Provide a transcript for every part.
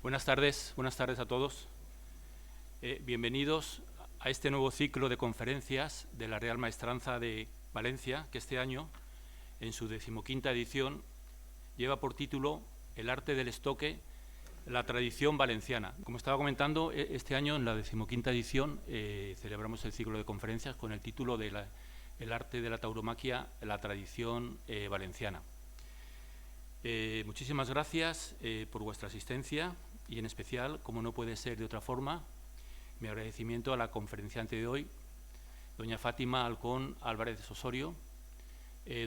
Buenas tardes a todos. Bienvenidos a este nuevo ciclo de conferencias de la Real Maestranza de Valencia, que este año, en su 15ª edición, lleva por título El arte del estoque, la tradición valenciana. Como estaba comentando, este año, en la 15ª edición, celebramos el ciclo de conferencias con el título de El arte de la tauromaquia, la tradición valenciana. Muchísimas gracias por vuestra asistencia y, en especial, como no puede ser de otra forma, mi agradecimiento a la conferenciante de hoy, doña Fátima Alcón Álvarez de Osorio,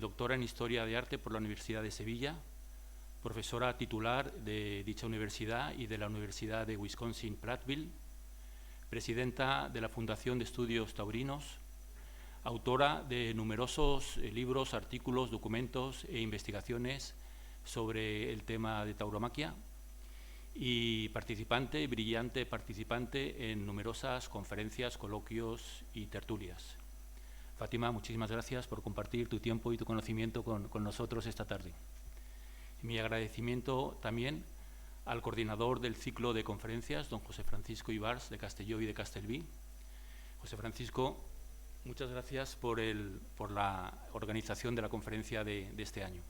doctora en Historia de Arte por la Universidad de Sevilla, profesora titular de dicha universidad y de la Universidad de Wisconsin-Platteville, presidenta de la Fundación de Estudios Taurinos, autora de numerosos libros, artículos, documentos e investigaciones sobre el tema de tauromaquia y brillante participante en numerosas conferencias, coloquios y tertulias. Fátima, muchísimas gracias por compartir tu tiempo y tu conocimiento con nosotros esta tarde. Mi agradecimiento también al coordinador del ciclo de conferencias, don José Francisco Ibars, de Castelló y de Castelví. José Francisco, muchas gracias por la organización de la conferencia de este año.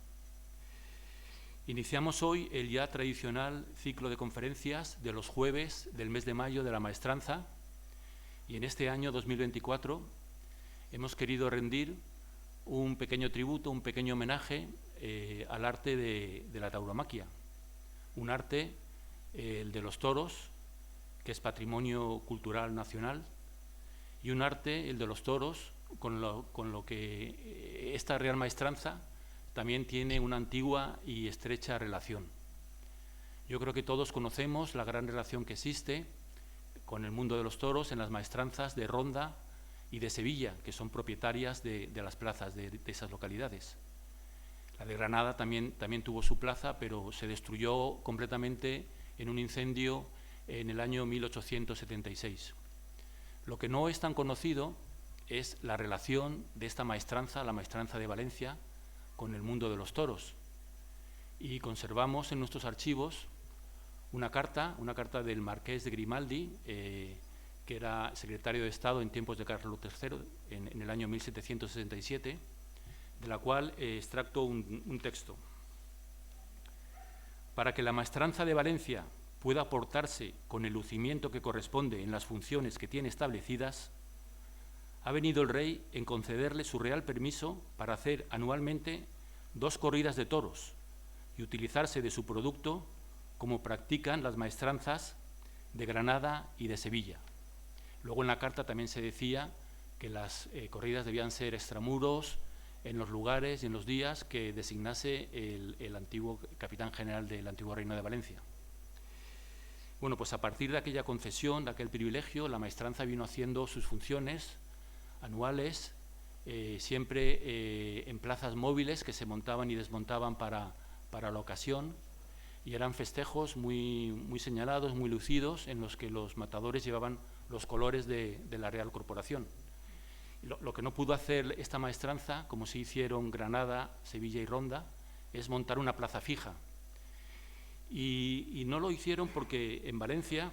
Iniciamos hoy el ya tradicional ciclo de conferencias de los jueves del mes de mayo de la Maestranza, y en este año 2024 hemos querido rendir un pequeño tributo, un pequeño homenaje al arte de la tauromaquia, un arte, el de los toros, que es patrimonio cultural nacional, y un arte, el de los toros, con lo que esta Real Maestranza también tiene una antigua y estrecha relación. Yo creo que todos conocemos la gran relación que existe con el mundo de los toros en las maestranzas de Ronda y de Sevilla, que son propietarias de las plazas de esas localidades. La de Granada también tuvo su plaza, pero se destruyó completamente en un incendio en el año 1876. Lo que no es tan conocido es la relación de esta maestranza, la maestranza de Valencia, con el mundo de los toros. Y conservamos en nuestros archivos una carta del marqués de Grimaldi, que era secretario de Estado en tiempos de Carlos III, en el año 1767, de la cual extracto un texto. Para que la maestranza de Valencia pueda portarse con el lucimiento que corresponde en las funciones que tiene establecidas, ha venido el rey en concederle su real permiso para hacer anualmente 2 corridas de toros y utilizarse de su producto como practican las maestranzas de Granada y de Sevilla. Luego en la carta también se decía que las corridas debían ser extramuros, en los lugares y en los días que designase el antiguo capitán general del antiguo Reino de Valencia. Bueno, pues a partir de aquella concesión, de aquel privilegio, la maestranza vino haciendo sus funciones anuales, siempre en plazas móviles que se montaban y desmontaban para la ocasión, y eran festejos muy señalados, muy lucidos, en los que los matadores llevaban los colores de la Real Corporación. Lo que no pudo hacer esta maestranza, como sí hicieron Granada, Sevilla y Ronda, es montar una plaza fija. Y no lo hicieron porque en Valencia,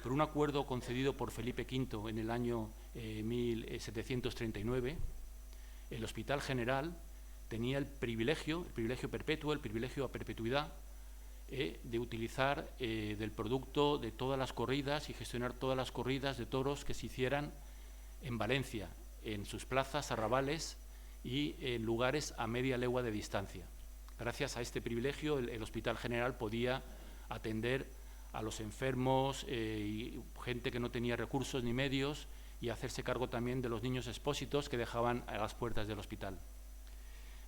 por un acuerdo concedido por Felipe V en el año 1739, el Hospital General tenía el privilegio perpetuo, el privilegio a perpetuidad, de utilizar del producto de todas las corridas y gestionar todas las corridas de toros que se hicieran en Valencia, en sus plazas, arrabales y en lugares a media legua de distancia. Gracias a este privilegio, el Hospital General podía atender a los enfermos y gente que no tenía recursos ni medios, y hacerse cargo también de los niños expósitos que dejaban a las puertas del hospital.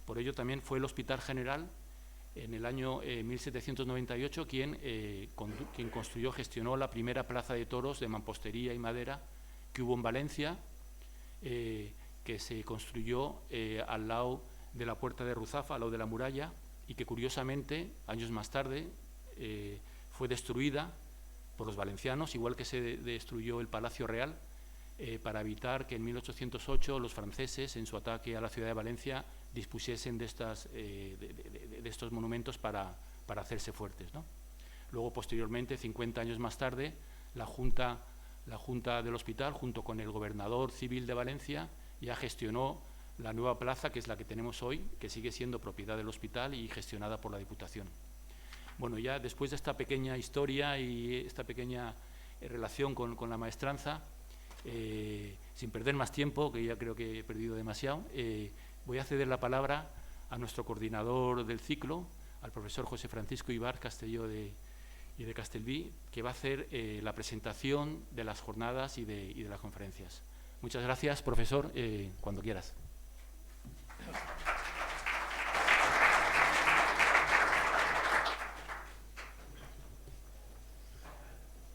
Por ello también fue el Hospital General, en el año 1798, quien construyó, gestionó la primera plaza de toros de mampostería y madera que hubo en Valencia, que se construyó al lado de la Puerta de Ruzafa, al lado de la muralla, y que curiosamente, años más tarde, fue destruida por los valencianos, igual que se destruyó el Palacio Real, para evitar que en 1808 los franceses, en su ataque a la ciudad de Valencia, dispusiesen de estos monumentos para hacerse fuertes, ¿no? Luego, posteriormente, 50 años más tarde, la Junta del Hospital, junto con el gobernador civil de Valencia, ya gestionó la nueva plaza, que es la que tenemos hoy, que sigue siendo propiedad del hospital y gestionada por la Diputación. Bueno, ya después de esta pequeña historia y esta pequeña relación con la maestranza, sin perder más tiempo, que ya creo que he perdido demasiado, voy a ceder la palabra a nuestro coordinador del ciclo, al profesor José Francisco Ibar Castelló y de Castelví, que va a hacer la presentación de las jornadas y de las conferencias. Muchas gracias, profesor, cuando quieras.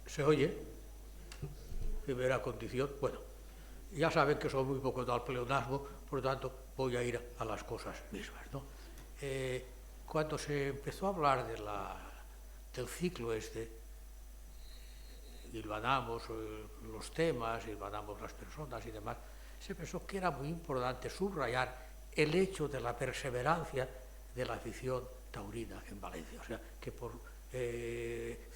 ¿Se oye? Primera condición. Bueno, ya saben que soy muy poco del pleonasmo, por lo tanto voy a ir a las cosas mismas, ¿no? Cuando se empezó a hablar del ciclo hilvanamos los temas, hilvanamos las personas y demás, se pensó que era muy importante subrayar el hecho de la perseverancia de la afición taurina en Valencia. O sea, que por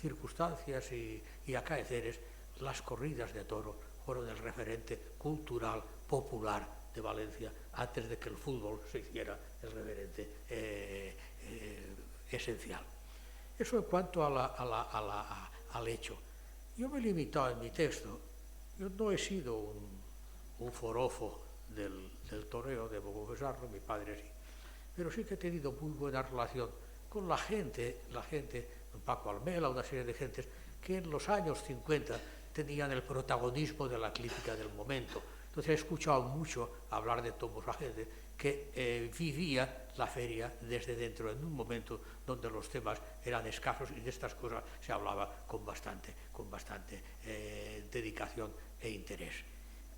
circunstancias y acaeceres, las corridas de toro fueron el referente cultural, popular de Valencia, antes de que el fútbol se hiciera el referente esencial. Eso en cuanto al hecho. Yo me he limitado en mi texto, yo no he sido un forofo del toreo, debo confesarlo, mi padre sí, pero sí que he tenido muy buena relación con la gente, Paco Almela, una serie de gentes que en los años 50 tenían el protagonismo de la crítica del momento. Entonces he escuchado mucho hablar de todos la gente que vivía la feria desde dentro, en un momento donde los temas eran escasos y de estas cosas se hablaba con bastante dedicación e interés.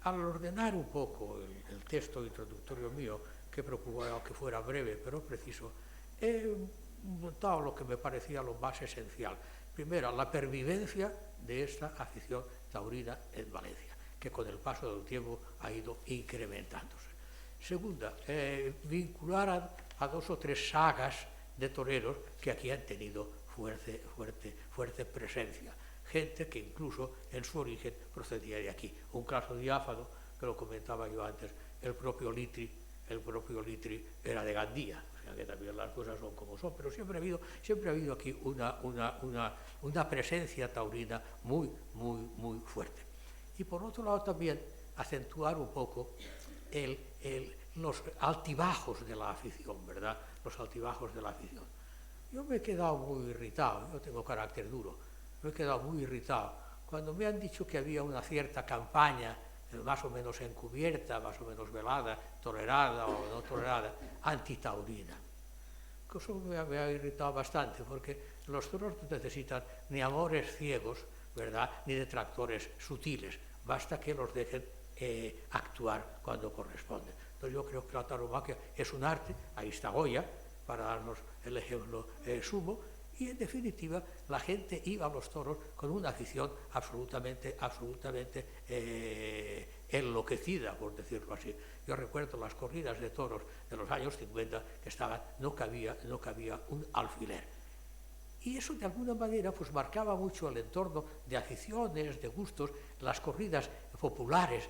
Al ordenar un poco el texto introductorio mío, que procuraba que fuera breve pero preciso, he montado lo que me parecía lo más esencial. Primero, la pervivencia de esta afición taurina en Valencia, que con el paso del tiempo ha ido incrementándose. Segunda, vincular a dos o tres sagas de toreros que aquí han tenido fuerte presencia. Gente que incluso en su origen procedía de aquí. Un caso diáfano, que lo comentaba yo antes, el propio Litri era de Gandía, o sea que también las cosas son como son, pero siempre ha habido aquí una presencia taurina muy fuerte. Y por otro lado también acentuar un poco los altibajos de la afición, ¿verdad? Los altibajos de la afición. Yo me he quedado muy irritado, yo tengo carácter duro, me he quedado muy irritado cuando me han dicho que había una cierta campaña más o menos encubierta, más o menos velada, tolerada o no tolerada, antitaurina. Eso me ha irritado bastante, porque los toros no necesitan ni amores ciegos, ¿verdad?, ni detractores sutiles, basta que los dejen actuar cuando corresponde. Entonces yo creo que la tauromaquia es un arte, ahí está Goya, para darnos el ejemplo sumo, y en definitiva la gente iba a los toros con una afición absolutamente enloquecida, por decirlo así. Yo recuerdo las corridas de toros de los años 50 que no cabía un alfiler. Y eso de alguna manera pues marcaba mucho el entorno de aficiones, de gustos, las corridas populares,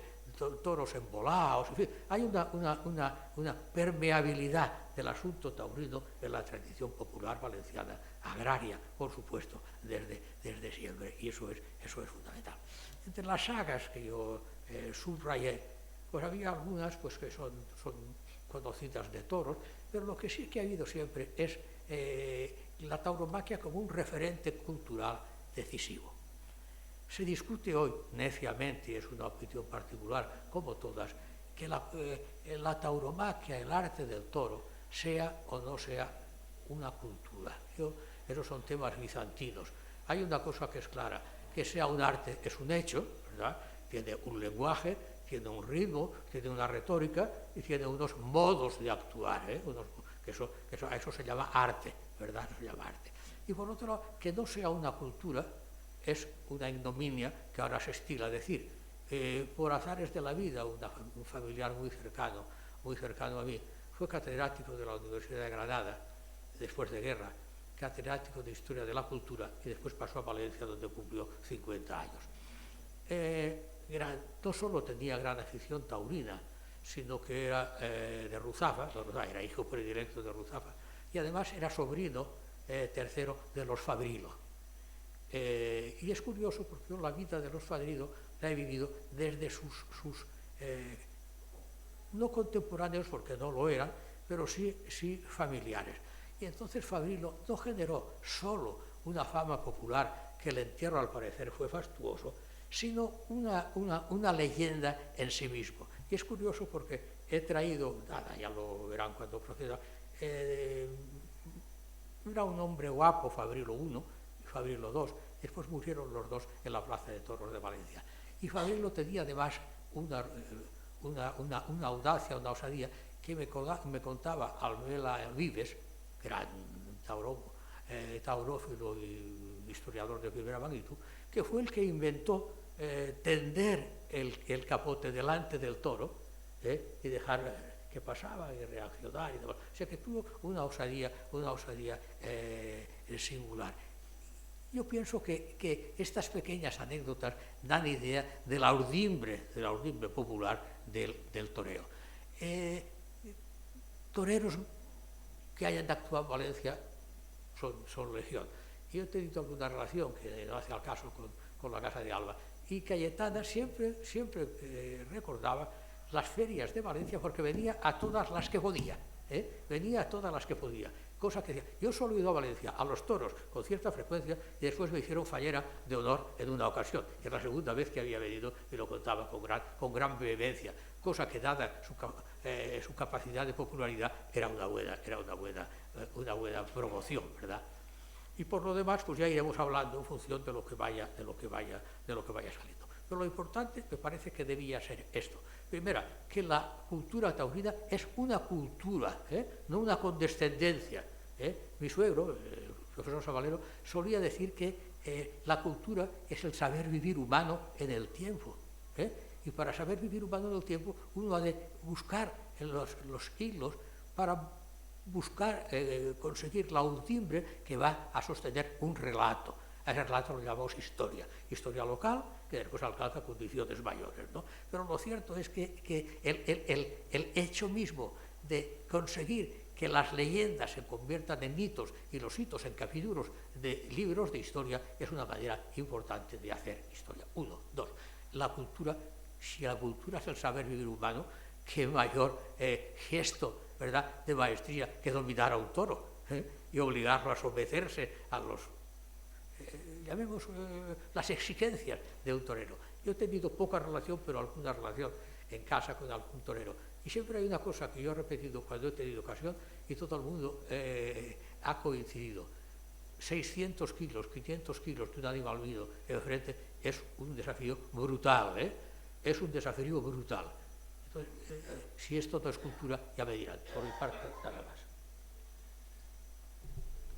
toros embolados, en fin, hay una permeabilidad del asunto taurino en la tradición popular valenciana, agraria, por supuesto, desde siempre, y eso es fundamental. Entre las sagas que yo subrayé, pues había algunas pues, que son conocidas de toros, pero lo que sí que ha habido siempre es la tauromaquia como un referente cultural decisivo. Se discute hoy neciamente, es una opinión particular, como todas, que la tauromaquia, el arte del toro, sea o no sea una cultura. Esos son temas bizantinos. Hay una cosa que es clara, que sea un arte es un hecho, ¿verdad? Tiene un lenguaje, tiene un ritmo, tiene una retórica y tiene unos modos de actuar, a eso se llama arte, ¿verdad? Eso se llama arte. Y por otro lado, que no sea una cultura es una ignominia que ahora se estila decir. Por azares de la vida, un familiar muy cercano a mí, fue catedrático de la Universidad de Granada, después de guerra, catedrático de Historia de la Cultura, y después pasó a Valencia, donde cumplió 50 años. No solo tenía gran afición taurina, sino que era de Ruzafa, era hijo predilecto de Ruzafa, y además era sobrino tercero de los Fabrilo. Y es curioso porque yo la vida de los Fabrilo la he vivido desde sus no contemporáneos, porque no lo eran, pero sí familiares. Y entonces Fabrilo no generó solo una fama popular, que el entierro al parecer fue fastuoso, sino una leyenda en sí mismo. Y es curioso porque he traído, ya lo verán cuando proceda, era un hombre guapo, Fabrilo I y Fabrilo II, después murieron los dos en la Plaza de Toros de Valencia. Y Fabrilo tenía además una audacia, una osadía, que me contaba Almela Vives, gran taurófilo y historiador de primera magnitud, que fue el que inventó tender el capote delante del toro y dejar que pasaba y reaccionar y demás. O sea que tuvo una osadía singular. Yo pienso que estas pequeñas anécdotas dan idea de la urdimbre popular del toreo. Toreros que hayan actuado en Valencia son legión. Yo he tenido alguna relación, que no hace al caso, con la Casa de Alba, y Cayetana siempre recordaba las ferias de Valencia, porque venía a todas las que podía, cosa que decía, yo solo he ido a Valencia a los toros con cierta frecuencia, y después me hicieron fallera de honor en una ocasión, y es la segunda vez que había venido, y lo contaba con gran vehemencia, cosa que, dada su capacidad de popularidad, era una buena promoción, ¿verdad? Y por lo demás, pues ya iremos hablando en función de lo que vaya saliendo. Pero lo importante me parece que debía ser esto. Primero, que la cultura taurina es una cultura, no una condescendencia. Mi suegro, el profesor Sabalero, solía decir que la cultura es el saber vivir humano en el tiempo. Y para saber vivir humano en el tiempo, uno ha de buscar en los hilos para buscar conseguir la urdimbre que va a sostener un relato. A ese relato lo llamamos historia local, que después alcanza condiciones mayores, ¿no? Pero lo cierto es que el hecho mismo de conseguir que las leyendas se conviertan en mitos y los hitos en capítulos de libros de historia es una manera importante de hacer historia. 1, 2. Si la cultura es el saber vivir humano, qué mayor gesto, ¿verdad?, de maestría que dominar a un toro y obligarlo a someterse a los llamemos las exigencias de un torero. Yo he tenido poca relación, pero alguna relación en casa con algún torero. Y siempre hay una cosa que yo he repetido cuando he tenido ocasión, y todo el mundo ha coincidido. 600 kilos, 500 kilos de un animal vivo enfrente es un desafío brutal, es un desafío brutal. Entonces, si esto no es cultura, ya me dirán. Por mi parte, nada más.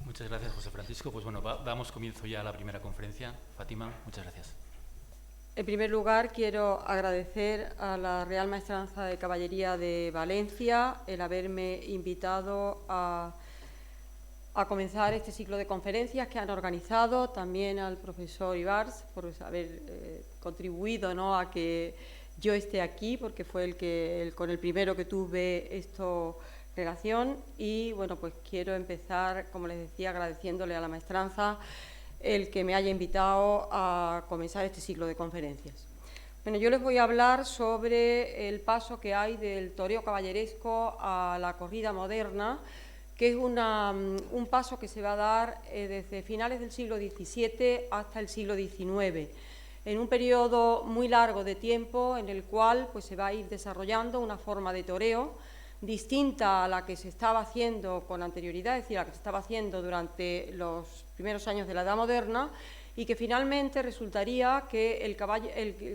Muchas gracias, José Francisco. Pues bueno, damos comienzo ya a la primera conferencia. Fátima, muchas gracias. En primer lugar, quiero agradecer a la Real Maestranza de Caballería de Valencia el haberme invitado a comenzar este ciclo de conferencias que han organizado, también al profesor Ibars por haber contribuido, ¿no?, a que yo esté aquí, porque fue con el primero que tuve esto relación. Y bueno, pues quiero empezar, como les decía, agradeciéndole a la maestranza el que me haya invitado a comenzar este ciclo de conferencias. Bueno, yo les voy a hablar sobre el paso que hay del toreo caballeresco a la corrida moderna, que es un paso que se va a dar desde finales del siglo XVII hasta el siglo XIX, en un periodo muy largo de tiempo en el cual pues, se va a ir desarrollando una forma de toreo distinta a la que se estaba haciendo con anterioridad, es decir, a la que se estaba haciendo durante los primeros años de la Edad Moderna, y que finalmente resultaría que el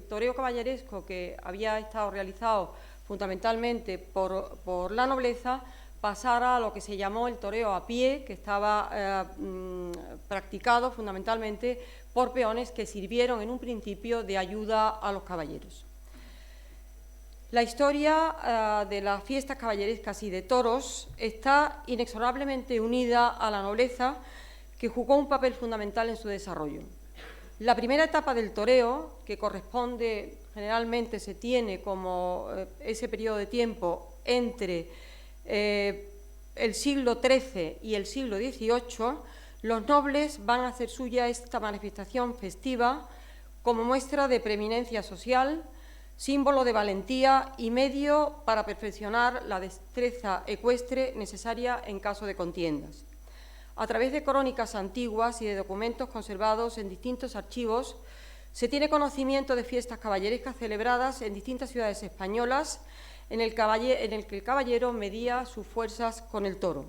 toreo caballeresco, que había estado realizado fundamentalmente por la nobleza, pasara a lo que se llamó el toreo a pie, que estaba practicado fundamentalmente por peones que sirvieron en un principio de ayuda a los caballeros. La historia de las fiestas caballerescas y de toros está inexorablemente unida a la nobleza, que jugó un papel fundamental en su desarrollo. La primera etapa del toreo, que corresponde, generalmente se tiene como ese periodo de tiempo entre el siglo XIII y el siglo XVIII, los nobles van a hacer suya esta manifestación festiva como muestra de preeminencia social, símbolo de valentía y medio para perfeccionar la destreza ecuestre necesaria en caso de contiendas. A través de crónicas antiguas y de documentos conservados en distintos archivos, se tiene conocimiento de fiestas caballerescas celebradas en distintas ciudades españolas en el que el caballero medía sus fuerzas con el toro.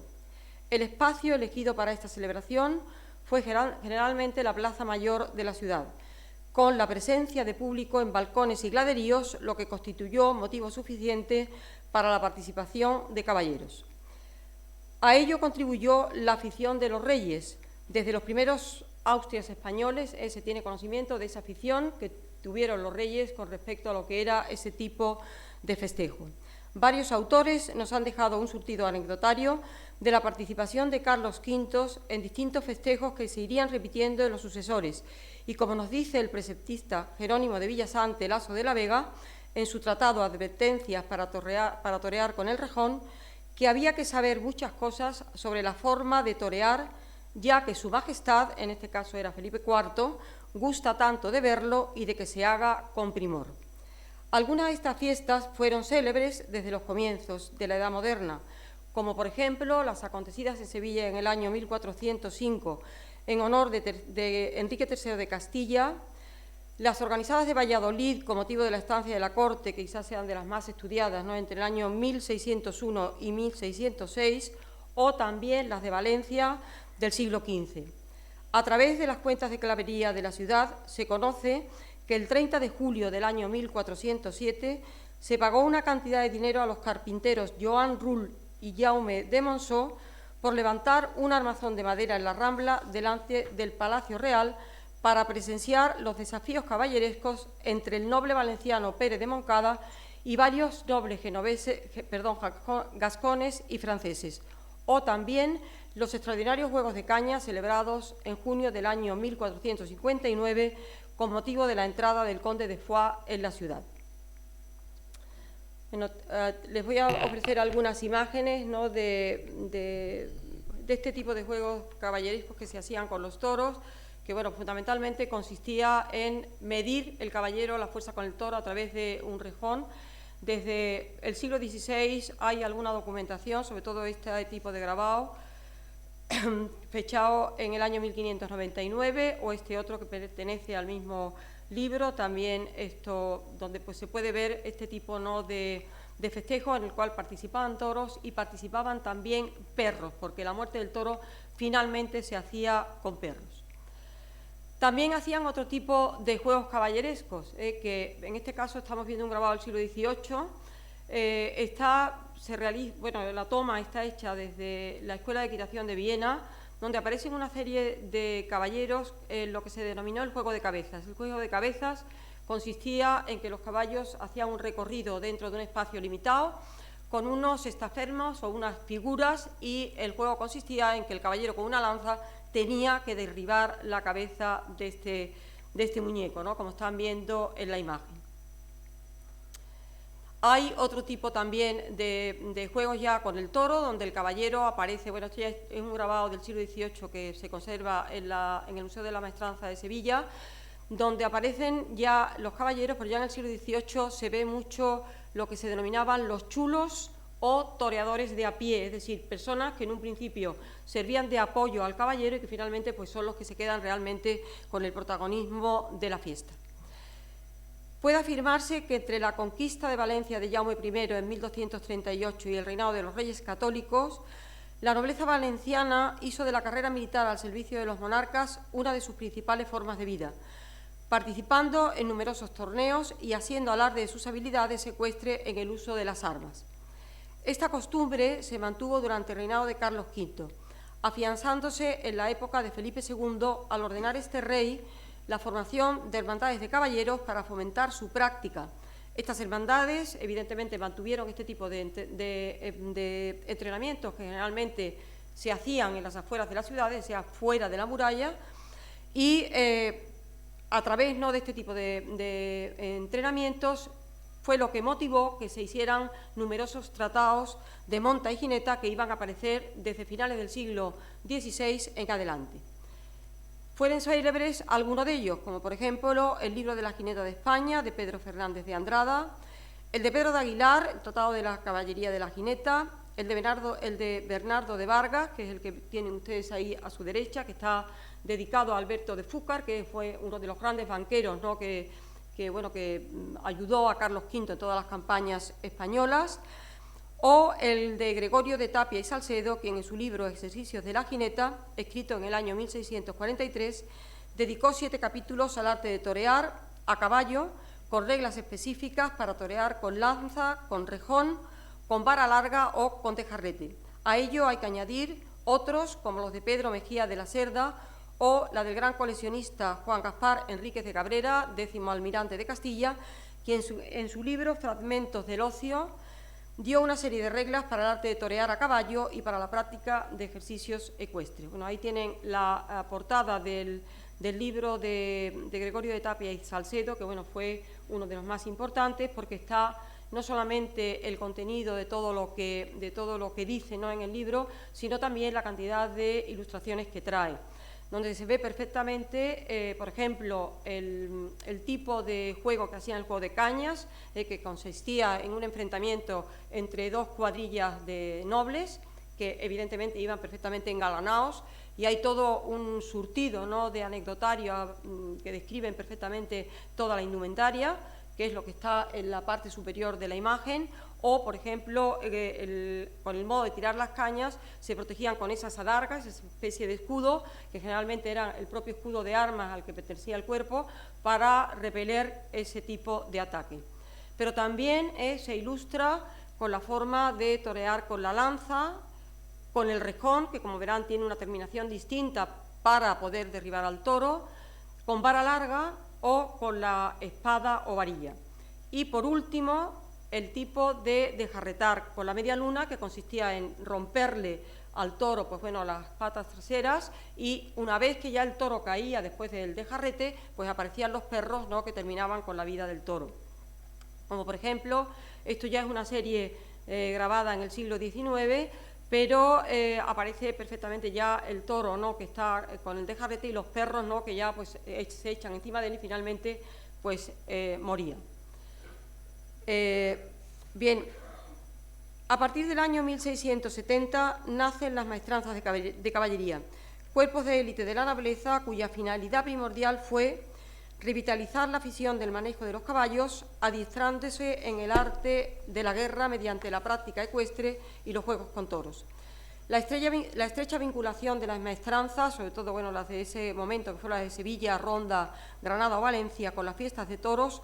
El espacio elegido para esta celebración fue generalmente la Plaza Mayor de la ciudad, con la presencia de público en balcones y graderíos, lo que constituyó motivo suficiente para la participación de caballeros. A ello contribuyó la afición de los reyes. Desde los primeros austrias españoles se tiene conocimiento de esa afición que tuvieron los reyes con respecto a lo que era ese tipo de festejo. Varios autores nos han dejado un surtido anecdotario de la participación de Carlos V en distintos festejos que se irían repitiendo en los sucesores, y como nos dice el preceptista Jerónimo de Villasante Laso de la Vega, en su tratado Advertencias para torear con el rejón, que había que saber muchas cosas sobre la forma de torear, ya que su majestad, en este caso era Felipe IV, gusta tanto de verlo y de que se haga con primor. Algunas de estas fiestas fueron célebres desde los comienzos de la Edad Moderna, como por ejemplo las acontecidas en Sevilla en el año 1405 en honor de Enrique III de Castilla, las organizadas de Valladolid con motivo de la estancia de la corte, que quizás sean de las más estudiadas, ¿no?, entre el año 1601 y 1606, o también las de Valencia del siglo XV. A través de las cuentas de clavería de la ciudad se conoce que el 30 de julio del año 1407 se pagó una cantidad de dinero a los carpinteros Joan Rull y Jaume de Monceau por levantar un armazón de madera en la Rambla delante del Palacio Real para presenciar los desafíos caballerescos entre el noble valenciano Pérez de Moncada y varios nobles gascones y franceses, o también los extraordinarios juegos de caña celebrados en junio del año 1459 con motivo de la entrada del conde de Foix en la ciudad. Bueno, les voy a ofrecer algunas imágenes, ¿no?, de este tipo de juegos caballerescos que se hacían con los toros, que bueno, fundamentalmente consistía en medir el caballero la fuerza con el toro a través de un rejón. Desde el siglo XVI hay alguna documentación, sobre todo este tipo de grabado, fechado en el año 1599, o este otro que pertenece al mismo libro, también esto, donde pues se puede ver este tipo, ¿no?, de festejo en el cual participaban toros y participaban también perros, porque la muerte del toro finalmente se hacía con perros. También hacían otro tipo de juegos caballerescos, que en este caso estamos viendo un grabado del siglo XVIII. La toma está hecha desde la Escuela de Equitación de Viena, donde aparecen una serie de caballeros en lo que se denominó el juego de cabezas. El juego de cabezas consistía en que los caballos hacían un recorrido dentro de un espacio limitado con unos estafermos o unas figuras, y el juego consistía en que el caballero con una lanza tenía que derribar la cabeza de este muñeco, ¿no?, como están viendo en la imagen. Hay otro tipo también de juegos ya con el toro, donde el caballero aparece, bueno, esto ya es un grabado del siglo XVIII que se conserva en el Museo de la Maestranza de Sevilla, donde aparecen ya los caballeros, pero ya en el siglo XVIII se ve mucho lo que se denominaban los chulos o toreadores de a pie, es decir, personas que en un principio servían de apoyo al caballero y que finalmente pues, son los que se quedan realmente con el protagonismo de la fiesta. Puede afirmarse que entre la conquista de Valencia de Jaume I en 1238 y el reinado de los Reyes Católicos, la nobleza valenciana hizo de la carrera militar al servicio de los monarcas una de sus principales formas de vida, participando en numerosos torneos y haciendo alarde de sus habilidades ecuestres en el uso de las armas. Esta costumbre se mantuvo durante el reinado de Carlos V, afianzándose en la época de Felipe II al ordenar este rey la formación de hermandades de caballeros para fomentar su práctica. Estas hermandades, evidentemente, mantuvieron este tipo de entrenamientos que generalmente se hacían en las afueras de las ciudades, o sea, fuera de la muralla, y a través, ¿no?, de este tipo de entrenamientos fue lo que motivó que se hicieran numerosos tratados de monta y jineta que iban a aparecer desde finales del siglo XVI en adelante. Fueron célebres algunos de ellos, como por ejemplo el libro de la jineta de España, de Pedro Fernández de Andrada, el de Pedro de Aguilar, el Tratado de la Caballería de la Jineta, el de Bernardo de Vargas, que es el que tienen ustedes ahí a su derecha, que está dedicado a Alberto de Fúcar, que fue uno de los grandes banqueros, ¿no?, que ayudó a Carlos V en todas las campañas españolas, o el de Gregorio de Tapia y Salcedo, quien en su libro Ejercicios de la Jineta, escrito en el año 1643, dedicó 7 capítulos al arte de torear a caballo, con reglas específicas para torear con lanza, con rejón, con vara larga o con tejarrete. A ello hay que añadir otros, como los de Pedro Mejía de la Cerda, o la del gran coleccionista Juan Gaspar Enríquez de Cabrera, 10º almirante de Castilla, quien en su libro Fragmentos del Ocio dio una serie de reglas para el arte de torear a caballo y para la práctica de ejercicios ecuestres. Bueno, ahí tienen la portada del libro de Gregorio de Tapia y Salcedo, que bueno, fue uno de los más importantes, porque está no solamente el contenido de todo lo que dice, ¿no?, en el libro, sino también la cantidad de ilustraciones que trae, donde se ve perfectamente, por ejemplo, el tipo de juego que hacían, el juego de cañas, que consistía en un enfrentamiento entre 2 cuadrillas de nobles, que evidentemente iban perfectamente engalanados, y hay todo un surtido, ¿no?, de anecdotario que describen perfectamente toda la indumentaria, que es lo que está en la parte superior de la imagen, o, por ejemplo, con el modo de tirar las cañas, se protegían con esas adargas, esa especie de escudo, que generalmente era el propio escudo de armas al que pertenecía el cuerpo, para repeler ese tipo de ataque. Pero también se ilustra con la forma de torear con la lanza, con el rejón, que como verán tiene una terminación distinta para poder derribar al toro, con vara larga o con la espada o varilla. Y por último, el tipo de dejarretar con la media luna, que consistía en romperle al toro, pues bueno, las patas traseras, y una vez que ya el toro caía después del dejarrete, pues aparecían los perros, ¿no?, que terminaban con la vida del toro. Como por ejemplo, esto ya es una serie grabada en el siglo XIX, pero aparece perfectamente ya el toro, ¿no?, que está con el dejarrete, y los perros, ¿no?, que ya pues se echan encima de él y finalmente pues morían. Bien, a partir del año 1670 nacen las maestranzas de caballería, cuerpos de élite de la nobleza cuya finalidad primordial fue revitalizar la afición del manejo de los caballos, adiestrándose en el arte de la guerra mediante la práctica ecuestre y los juegos con toros. La estrecha vinculación de las maestranzas, sobre todo bueno, las de ese momento, que fueron las de Sevilla, Ronda, Granada o Valencia, con las fiestas de toros,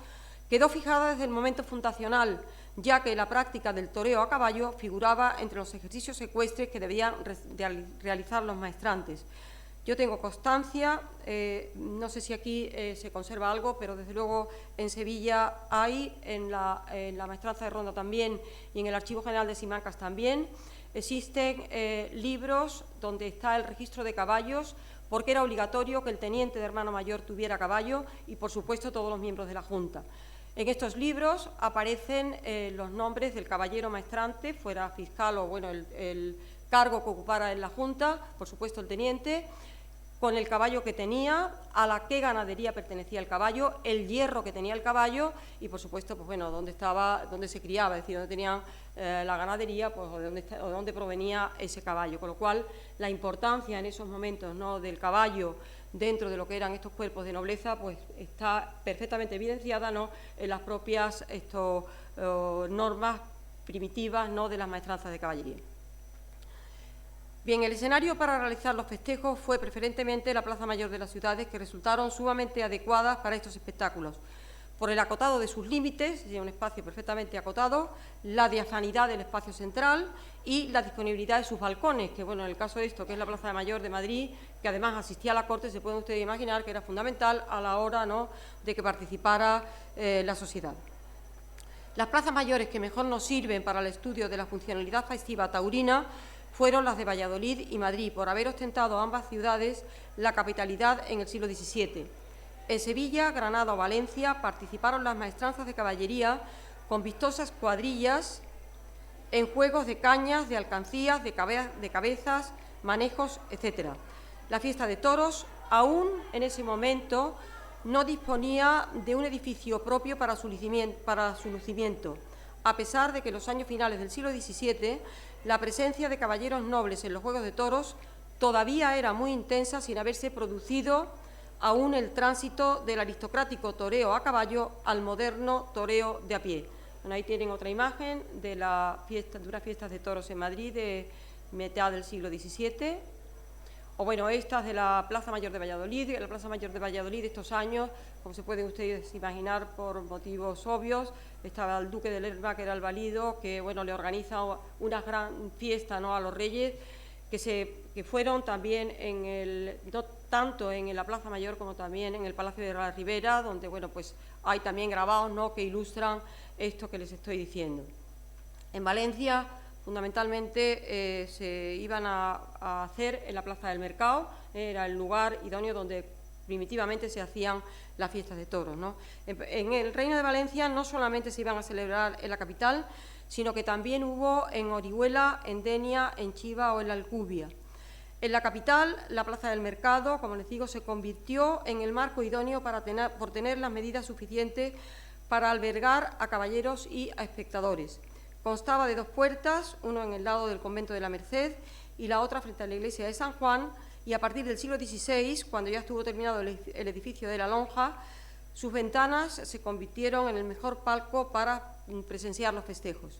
quedó fijada desde el momento fundacional, ya que la práctica del toreo a caballo figuraba entre los ejercicios ecuestres que debían realizar los maestrantes. Yo tengo constancia, no sé si aquí se conserva algo, pero desde luego en Sevilla hay, en la maestranza de Ronda también, y en el Archivo General de Simancas también, existen libros donde está el registro de caballos, porque era obligatorio que el teniente de hermano mayor tuviera caballo y, por supuesto, todos los miembros de la Junta. En estos libros aparecen los nombres del caballero maestrante, fuera fiscal o bueno, el cargo que ocupara en la Junta, por supuesto el teniente, con el caballo que tenía, a la qué ganadería pertenecía el caballo, el hierro que tenía el caballo y, por supuesto, pues bueno, dónde se criaba, es decir, dónde tenían la ganadería, pues, o de dónde provenía ese caballo. Con lo cual, la importancia en esos momentos, ¿no?, del caballo dentro de lo que eran estos cuerpos de nobleza, pues está perfectamente evidenciada, ¿no?, en las propias normas primitivas, ¿no?, de las maestranzas de caballería. Bien, el escenario para realizar los festejos fue preferentemente la Plaza Mayor de las ciudades, que resultaron sumamente adecuadas para estos espectáculos, por el acotado de sus límites, un espacio perfectamente acotado, la diafanidad del espacio central y la disponibilidad de sus balcones, que bueno, en el caso de esto, que es la Plaza Mayor de Madrid, que además asistía a la corte, se pueden ustedes imaginar que era fundamental a la hora, ¿no?, de que participara la sociedad. Las plazas mayores que mejor nos sirven para el estudio de la funcionalidad festiva taurina fueron las de Valladolid y Madrid, por haber ostentado ambas ciudades la capitalidad en el siglo XVII. En Sevilla, Granada o Valencia participaron las maestranzas de caballería con vistosas cuadrillas en juegos de cañas, de alcancías, de cabezas, manejos, etc. La fiesta de toros, aún en ese momento, no disponía de un edificio propio para su lucimiento, a pesar de que en los años finales del siglo XVII la presencia de caballeros nobles en los juegos de toros todavía era muy intensa, sin haberse producido aún el tránsito del aristocrático toreo a caballo al moderno toreo de a pie. Bueno, ahí tienen otra imagen de unas fiestas de toros en Madrid de mitad del siglo XVII. O bueno, estas de la Plaza Mayor de Valladolid. En la Plaza Mayor de Valladolid estos años, como se pueden ustedes imaginar por motivos obvios, estaba el duque de Lerma, que era el valido, que bueno, le organiza una gran fiesta, ¿no?, a los reyes, que fueron también no tanto en la Plaza Mayor como también en el Palacio de la Ribera, donde bueno, pues hay también grabados, ¿no?, que ilustran esto que les estoy diciendo. En Valencia, fundamentalmente, se iban a hacer en la Plaza del Mercado, era el lugar idóneo donde primitivamente se hacían las fiestas de toros, ¿no? En el Reino de Valencia no solamente se iban a celebrar en la capital, sino que también hubo en Orihuela, en Denia, en Chiva o en la Alcubia. En la capital, la Plaza del Mercado, como les digo, se convirtió en el marco idóneo por tener las medidas suficientes para albergar a caballeros y a espectadores. Constaba de 2 puertas, uno en el lado del convento de la Merced y la otra frente a la iglesia de San Juan, y a partir del siglo XVI, cuando ya estuvo terminado el edificio de la Lonja, sus ventanas se convirtieron en el mejor palco para presenciar los festejos.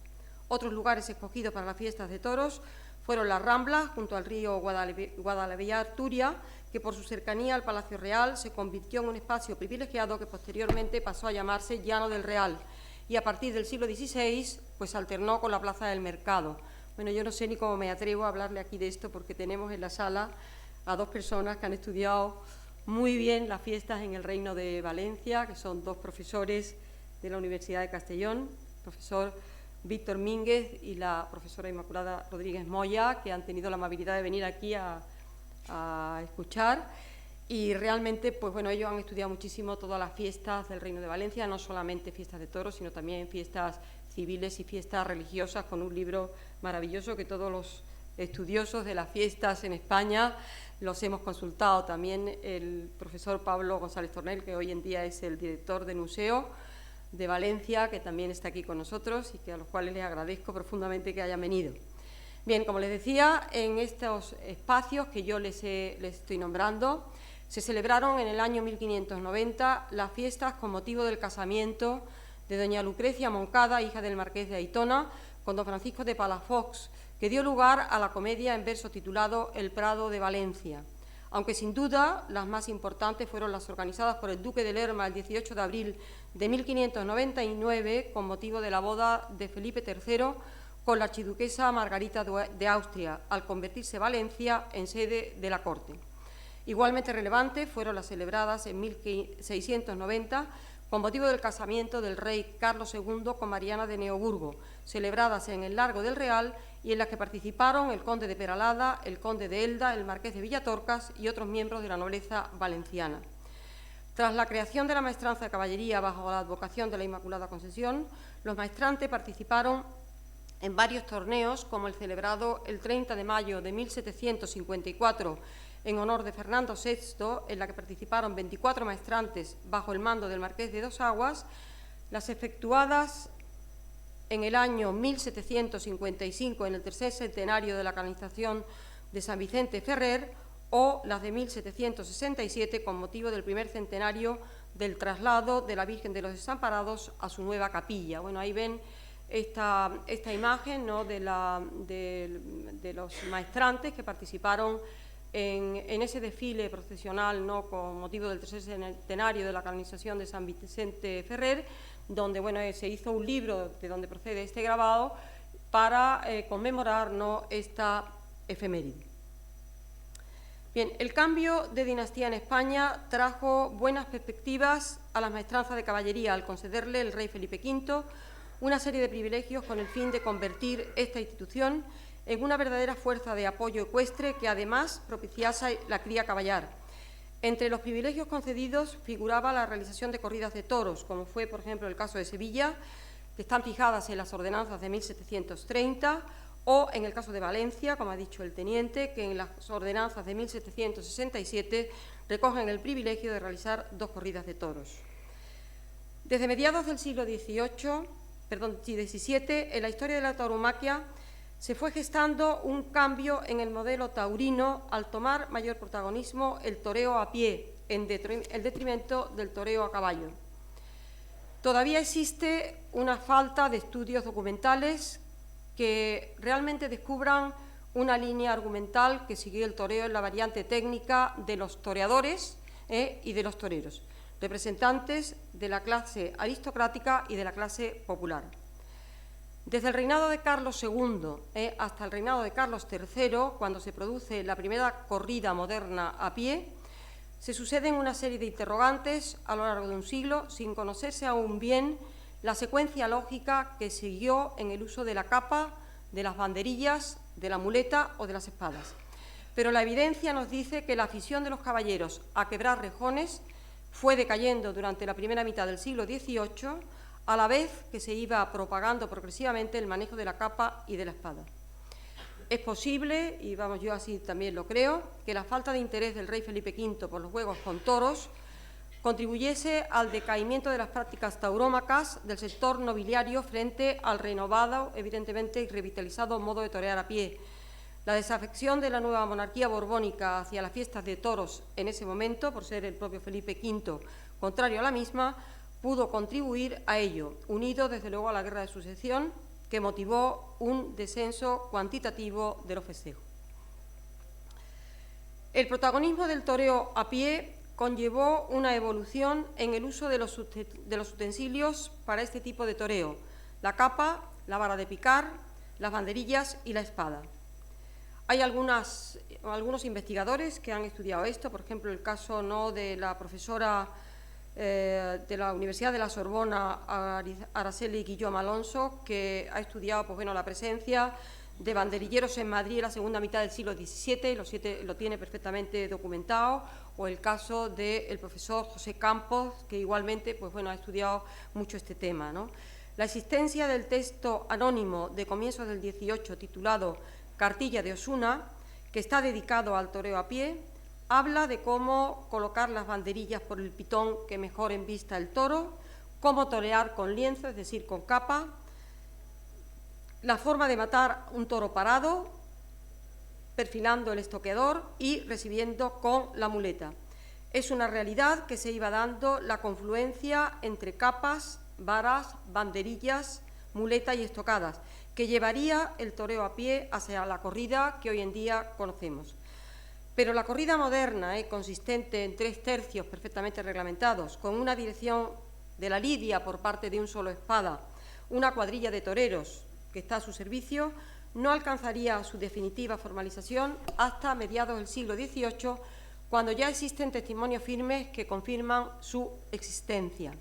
Otros lugares escogidos para las fiestas de toros fueron las Ramblas, junto al río Guadalbella-Turia, que por su cercanía al Palacio Real se convirtió en un espacio privilegiado que posteriormente pasó a llamarse Llano del Real, y a partir del siglo XVI pues alternó con la Plaza del Mercado. Bueno, yo no sé ni cómo me atrevo a hablarle aquí de esto, porque tenemos en la sala a 2 personas que han estudiado muy bien las fiestas en el Reino de Valencia, que son 2 profesores de la Universidad de Castellón, el profesor Víctor Mínguez y la profesora Inmaculada Rodríguez Moya, que han tenido la amabilidad de venir aquí a escuchar. Y realmente, pues bueno, ellos han estudiado muchísimo todas las fiestas del Reino de Valencia, no solamente fiestas de toros, sino también fiestas civiles y fiestas religiosas, con un libro maravilloso que todos los estudiosos de las fiestas en España los hemos consultado. También el profesor Pablo González Tornel, que hoy en día es el director del Museo de Valencia, que también está aquí con nosotros y que a los cuales les agradezco profundamente que hayan venido. Bien, como les decía, en estos espacios que yo les estoy nombrando, se celebraron en el año 1590 las fiestas con motivo del casamiento de doña Lucrecia Moncada, hija del marqués de Aitona, con don Francisco de Palafox, que dio lugar a la comedia en verso titulado El Prado de Valencia. Aunque sin duda las más importantes fueron las organizadas por el duque de Lerma el 18 de abril de 1599 con motivo de la boda de Felipe III con la archiduquesa Margarita de Austria, al convertirse Valencia en sede de la corte. Igualmente relevantes fueron las celebradas en 1690 con motivo del casamiento del rey Carlos II con Mariana de Neoburgo, celebradas en el Largo del Real y en las que participaron el conde de Peralada, el conde de Elda, el marqués de Villatorcas y otros miembros de la nobleza valenciana. Tras la creación de la maestranza de caballería bajo la advocación de la Inmaculada Concepción, los maestrantes participaron en varios torneos, como el celebrado el 30 de mayo de 1754 en honor de Fernando VI, en la que participaron 24 maestrantes bajo el mando del marqués de Dos Aguas, las efectuadas en el año 1755 en el tercer centenario de la canonización de San Vicente Ferrer, o las de 1767 con motivo del primer centenario del traslado de la Virgen de los Desamparados a su nueva capilla. Bueno, ahí ven esta imagen, ¿no?, de los maestrantes que participaron en ese desfile procesional, ¿no?, con motivo del tercer centenario de la canonización de San Vicente Ferrer, donde bueno, se hizo un libro de donde procede este grabado para conmemorar, ¿no?, esta efeméride. Bien, el cambio de dinastía en España trajo buenas perspectivas a las maestranzas de caballería al concederle el rey Felipe V una serie de privilegios con el fin de convertir esta institución en una verdadera fuerza de apoyo ecuestre que además propiciase la cría caballar. Entre los privilegios concedidos figuraba la realización de corridas de toros, como fue, por ejemplo, el caso de Sevilla, que están fijadas en las ordenanzas de 1730, o en el caso de Valencia, como ha dicho el teniente, que en las ordenanzas de 1767 recogen el privilegio de realizar 2 corridas de toros. Desde mediados del siglo XVII, en la historia de la tauromaquia se fue gestando un cambio en el modelo taurino al tomar mayor protagonismo el toreo a pie, en detrimento del toreo a caballo. Todavía existe una falta de estudios documentales que realmente descubran una línea argumental que siguió el toreo en la variante técnica de los toreadores y de los toreros, representantes de la clase aristocrática y de la clase popular. Desde el reinado de Carlos II hasta el reinado de Carlos III, cuando se produce la primera corrida moderna a pie, se suceden una serie de interrogantes a lo largo de un siglo, sin conocerse aún bien la secuencia lógica que siguió en el uso de la capa, de las banderillas, de la muleta o de las espadas. Pero la evidencia nos dice que la afición de los caballeros a quebrar rejones fue decayendo durante la primera mitad del siglo XVIII, a la vez que se iba propagando progresivamente el manejo de la capa y de la espada. Es posible, y vamos, yo así también lo creo, que la falta de interés del rey Felipe V por los juegos con toros contribuyese al decaimiento de las prácticas taurómacas del sector nobiliario frente al renovado, evidentemente, y revitalizado modo de torear a pie. La desafección de la nueva monarquía borbónica hacia las fiestas de toros en ese momento, por ser el propio Felipe V contrario a la misma, pudo contribuir a ello, unido desde luego a la Guerra de Sucesión, que motivó un descenso cuantitativo de los festejos. El protagonismo del toreo a pie conllevó una evolución en el uso de los utensilios para este tipo de toreo: la capa, la vara de picar, las banderillas y la espada. Hay algunos investigadores que han estudiado esto, por ejemplo, el caso de la profesora de la Universidad de la Sorbona, Araceli Guillaume Alonso, que ha estudiado la presencia de banderilleros en Madrid en la segunda mitad del siglo XVII, lo tiene perfectamente documentado, o el caso del profesor José Campos, que igualmente ha estudiado mucho este tema, ¿no? La existencia del texto anónimo de comienzos del XVIII titulado Cartilla de Osuna, que está dedicado al toreo a pie, habla de cómo colocar las banderillas por el pitón que mejor envista el toro, cómo torear con lienzo, es decir, con capa, la forma de matar un toro parado, perfilando el estoqueador y recibiendo con la muleta. Es una realidad que se iba dando la confluencia entre capas, varas, banderillas, muleta y estocadas, que llevaría el toreo a pie hacia la corrida que hoy en día conocemos. Pero la corrida moderna, consistente en 3 tercios perfectamente reglamentados, con una dirección de la lidia por parte de un solo espada, una cuadrilla de toreros que está a su servicio, no alcanzaría su definitiva formalización hasta mediados del siglo XVIII, cuando ya existen testimonios firmes que confirman su existencia.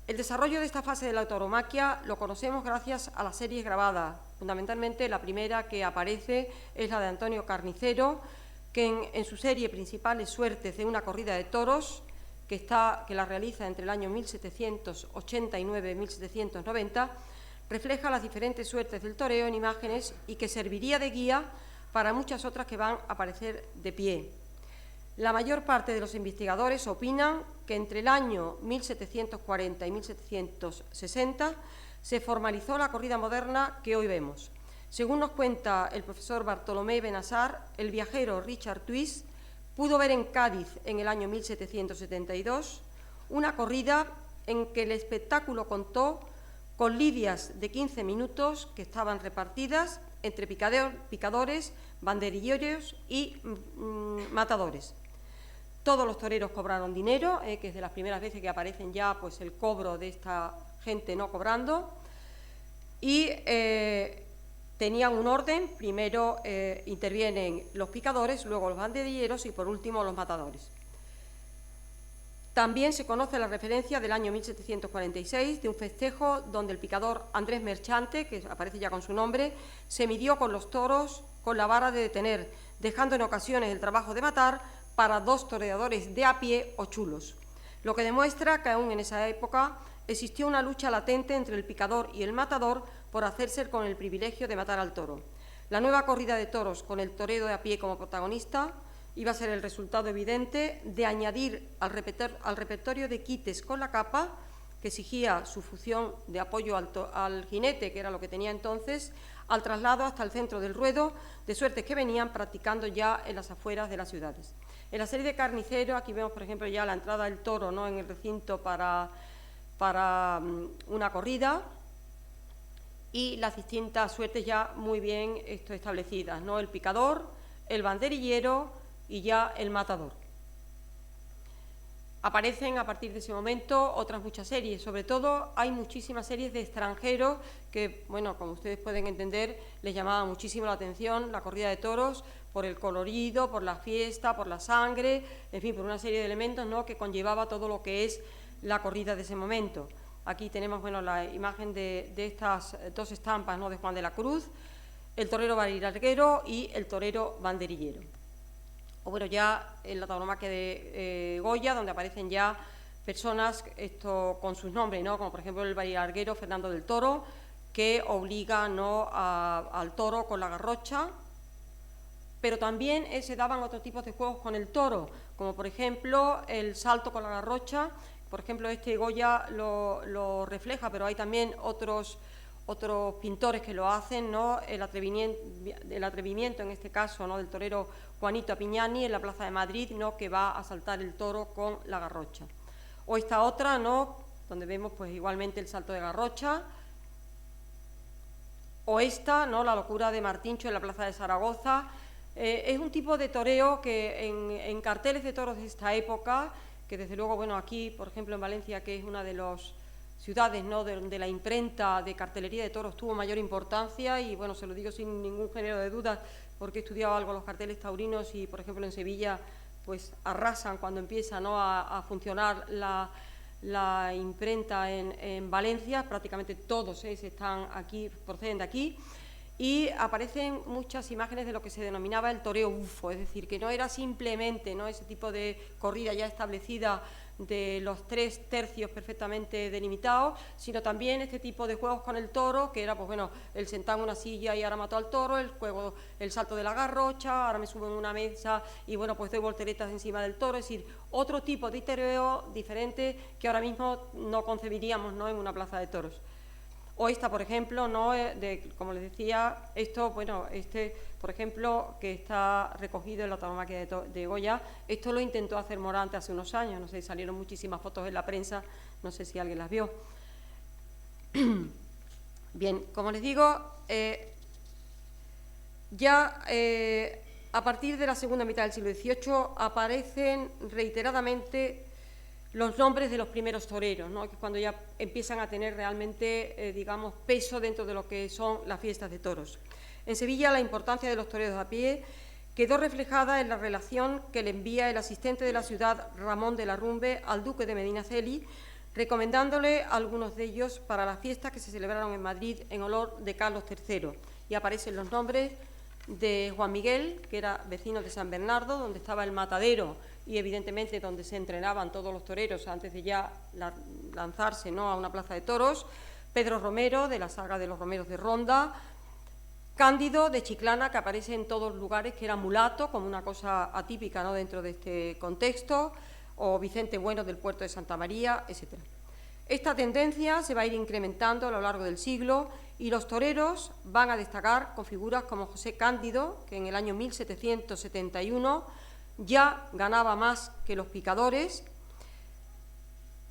El desarrollo de esta fase de la tauromaquia lo conocemos gracias a las series grabadas. Fundamentalmente, la primera que aparece es la de Antonio Carnicero, que en su serie principal Suertes de una corrida de toros, que la realiza entre el año 1789 y 1790, refleja las diferentes suertes del toreo en imágenes y que serviría de guía para muchas otras que van a aparecer de pie. La mayor parte de los investigadores opinan que entre el año 1740 y 1760 se formalizó la corrida moderna que hoy vemos. Según nos cuenta el profesor Bartolomé Benassar, el viajero Richard Twist pudo ver en Cádiz en el año 1772 una corrida en que el espectáculo contó con lidias de 15 minutos que estaban repartidas entre picadores, banderilleros y matadores. Todos los toreros cobraron dinero, que es de las primeras veces que aparecen ya el cobro de esta gente no cobrando, y tenían un orden: primero intervienen los picadores, luego los banderilleros y por último los matadores. También se conoce la referencia del año 1746 de un festejo donde el picador Andrés Merchante, que aparece ya con su nombre, se midió con los toros con la vara de detener, dejando en ocasiones el trabajo de matar para 2 toreadores de a pie o chulos, lo que demuestra que aún en esa época existió una lucha latente entre el picador y el matador por hacerse con el privilegio de matar al toro. La nueva corrida de toros, con el torero de a pie como protagonista, iba a ser el resultado evidente de añadir al repertorio de quites con la capa, que exigía su función de apoyo al jinete, que era lo que tenía entonces, al traslado hasta el centro del ruedo, de suerte que venían practicando ya en las afueras de las ciudades. En la serie de carniceros, aquí vemos, por ejemplo, ya la entrada del toro, ¿no?, en el recinto para una corrida, y las distintas suertes ya muy bien establecidas, ¿no?, el picador, el banderillero y ya el matador. Aparecen a partir de ese momento otras muchas series, sobre todo hay muchísimas series de extranjeros que, bueno, como ustedes pueden entender, les llamaba muchísimo la atención la corrida de toros por el colorido, por la fiesta, por la sangre, en fin, por una serie de elementos, ¿no?, que conllevaba todo lo que es la corrida de ese momento. Aquí tenemos, bueno, la imagen de estas 2 estampas, ¿no?, de Juan de la Cruz, el torero bailarguero y el torero banderillero. O bueno, ya en la tauromaquia de Goya, donde aparecen ya personas con sus nombres, ¿no?, como por ejemplo el bailarguero Fernando del Toro, que obliga, ¿no?, al toro con la garrocha, pero también se daban otros tipos de juegos con el toro, como por ejemplo el salto con la garrocha. Por ejemplo, Goya lo refleja, pero hay también otros pintores que lo hacen, ¿no?, el atrevimiento en este caso, ¿no?, del torero Juanito Apiñani en la Plaza de Madrid, ¿no?, que va a saltar el toro con la garrocha. O esta otra, ¿no?, donde vemos pues igualmente el salto de garrocha. O esta, ¿no?, la locura de Martincho en la Plaza de Zaragoza. Es un tipo de toreo que en carteles de toros de esta época, que desde luego, bueno, aquí, por ejemplo, en Valencia, que es una de las ciudades, ¿no?, donde la imprenta de cartelería de toros tuvo mayor importancia, y bueno, se lo digo sin ningún género de dudas, porque he estudiado algo los carteles taurinos y, por ejemplo, en Sevilla, pues arrasan cuando empieza, ¿no?, a funcionar la imprenta en Valencia. Prácticamente todos están aquí, proceden de aquí. Y aparecen muchas imágenes de lo que se denominaba el toreo bufo, es decir, que no era simplemente, ¿no?, ese tipo de corrida ya establecida de los 3 tercios perfectamente delimitados, sino también este tipo de juegos con el toro, que era, pues bueno, el sentado en una silla y ahora mato al toro, el juego, el salto de la garrocha, ahora me subo en una mesa y bueno, pues doy volteretas encima del toro. Es decir, otro tipo de toreo diferente que ahora mismo no concebiríamos, ¿no?, en una plaza de toros. O esta, por ejemplo, ¿no?, como les decía, esto, bueno, por ejemplo, que está recogido en la tauromaquia de Goya, esto lo intentó hacer Morante hace unos años, no sé, salieron muchísimas fotos en la prensa, no sé si alguien las vio. Bien, como les digo, a partir de la segunda mitad del siglo XVIII aparecen reiteradamente los nombres de los primeros toreros, ¿no?, que es cuando ya empiezan a tener realmente, digamos, peso dentro de lo que son las fiestas de toros. En Sevilla, la importancia de los toreros a pie quedó reflejada en la relación que le envía el asistente de la ciudad, Ramón de la Rumbe, al duque de Medinaceli, recomendándole algunos de ellos para las fiestas que se celebraron en Madrid en honor de Carlos III. Y aparecen los nombres de Juan Miguel, que era vecino de San Bernardo, donde estaba el matadero y evidentemente donde se entrenaban todos los toreros antes de ya lanzarse, ¿no?, a una plaza de toros. Pedro Romero, de la saga de los Romeros de Ronda. Cándido de Chiclana, que aparece en todos lugares, que era mulato, como una cosa atípica, ¿no?, dentro de este contexto. O Vicente Bueno del Puerto de Santa María, etc. Esta tendencia se va a ir incrementando a lo largo del siglo y los toreros van a destacar con figuras como José Cándido, que en el año 1771 ya ganaba más que los picadores,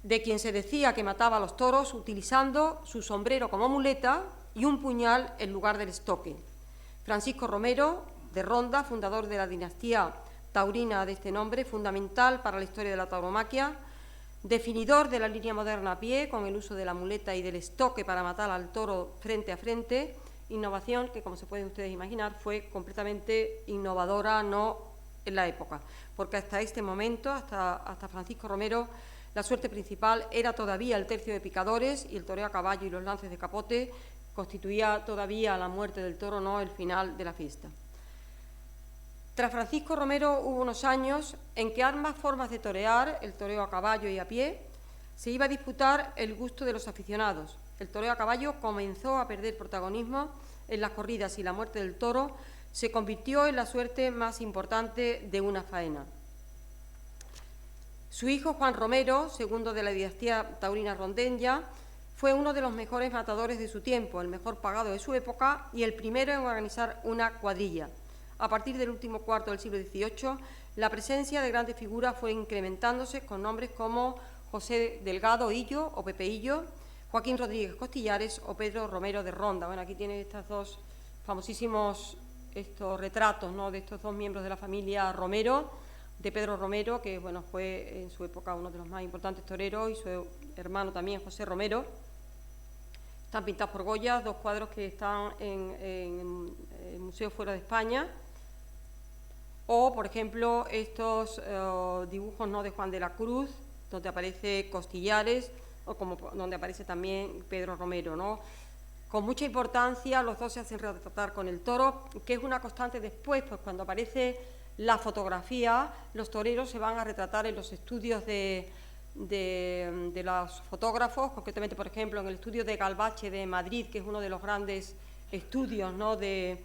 de quien se decía que mataba a los toros utilizando su sombrero como muleta y un puñal en lugar del estoque. Francisco Romero, de Ronda, fundador de la dinastía taurina de este nombre, fundamental para la historia de la tauromaquia, definidor de la línea moderna a pie, con el uso de la muleta y del estoque para matar al toro frente a frente, innovación que, como se pueden ustedes imaginar, fue completamente innovadora, no en la época, porque hasta este momento, hasta Francisco Romero, La suerte principal era todavía el tercio de picadores y el toreo a caballo y los lances de capote constituía todavía la muerte del toro, no el final de la fiesta. Tras Francisco Romero hubo unos años en que ambas formas de torear, el toreo a caballo y a pie, se iba a disputar el gusto de los aficionados. El toreo a caballo comenzó a perder protagonismo en las corridas y la muerte del toro se convirtió en la suerte más importante de una faena. Su hijo Juan Romero, segundo de la dinastía taurina rondeña, fue uno de los mejores matadores de su tiempo, el mejor pagado de su época y el primero en organizar una cuadrilla. A partir del último cuarto del siglo XVIII, la presencia de grandes figuras fue incrementándose con nombres como José Delgado Hillo o Pepe Hillo, Joaquín Rodríguez Costillares o Pedro Romero de Ronda. Bueno, aquí tienen estos dos famosísimos retratos, ¿no?, de estos dos miembros de la familia Romero, de Pedro Romero, que bueno, fue en su época uno de los más importantes toreros, y su hermano también, José Romero. Están pintados por Goya, dos cuadros que están en el Museo fuera de España. O, por ejemplo, estos dibujos, ¿no?, de Juan de la Cruz, donde aparece Costillares, o como donde aparece también Pedro Romero, ¿no? Con mucha importancia, los dos se hacen retratar con el toro, que es una constante después, pues cuando aparece la fotografía, los toreros se van a retratar en los estudios de los fotógrafos, concretamente, por ejemplo, en el estudio de Galvache de Madrid, que es uno de los grandes estudios, ¿no?, de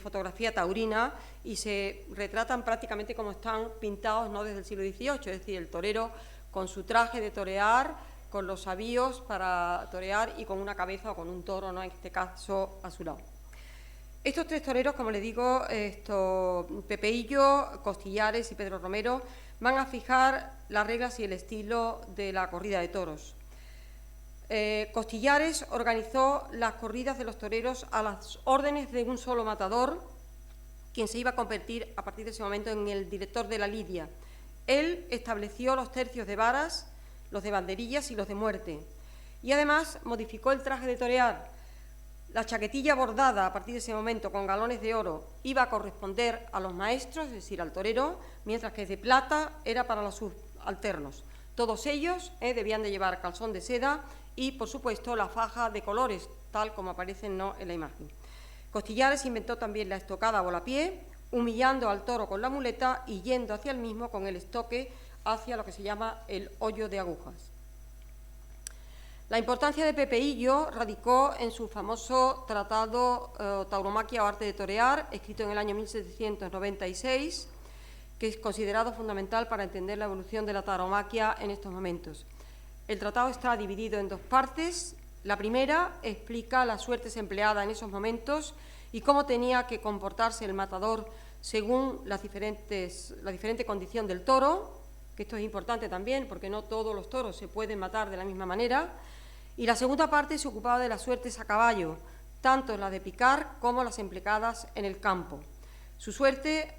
fotografía taurina, y se retratan prácticamente como están pintados, ¿no?, desde el siglo XVIII, es decir, el torero con su traje de torear, con los avíos para torear y con una cabeza o con un toro, ¿no?, en este caso a su lado. Estos tres toreros, como les digo, Pepe Hillo, Costillares y Pedro Romero, van a fijar las reglas y el estilo de la corrida de toros. Costillares organizó las corridas de los toreros a las órdenes de un solo matador, quien se iba a convertir a partir de ese momento en el director de la lidia. Él estableció los tercios de varas, los de banderillas y los de muerte, y además modificó el traje de torear. La chaquetilla bordada a partir de ese momento con galones de oro iba a corresponder a los maestros, es decir, al torero, mientras que de plata era para los subalternos. Todos ellos debían de llevar calzón de seda y, por supuesto, la faja de colores, tal como aparecen, ¿no?, en la imagen. Costillares inventó también la estocada volapié, humillando al toro con la muleta y yendo hacia el mismo con el estoque hacia lo que se llama el hoyo de agujas. La importancia de Pepe Hillo radicó en su famoso tratado Tauromaquia o arte de torear, escrito en el año 1796, que es considerado fundamental para entender la evolución de la tauromaquia en estos momentos. El tratado está dividido en dos partes. La primera explica las suertes empleadas en esos momentos y cómo tenía que comportarse el matador según la diferente condición del toro, que esto es importante también porque no todos los toros se pueden matar de la misma manera. Y la segunda parte se ocupaba de las suertes a caballo, tanto las de picar como las empleadas en el campo. Su muerte,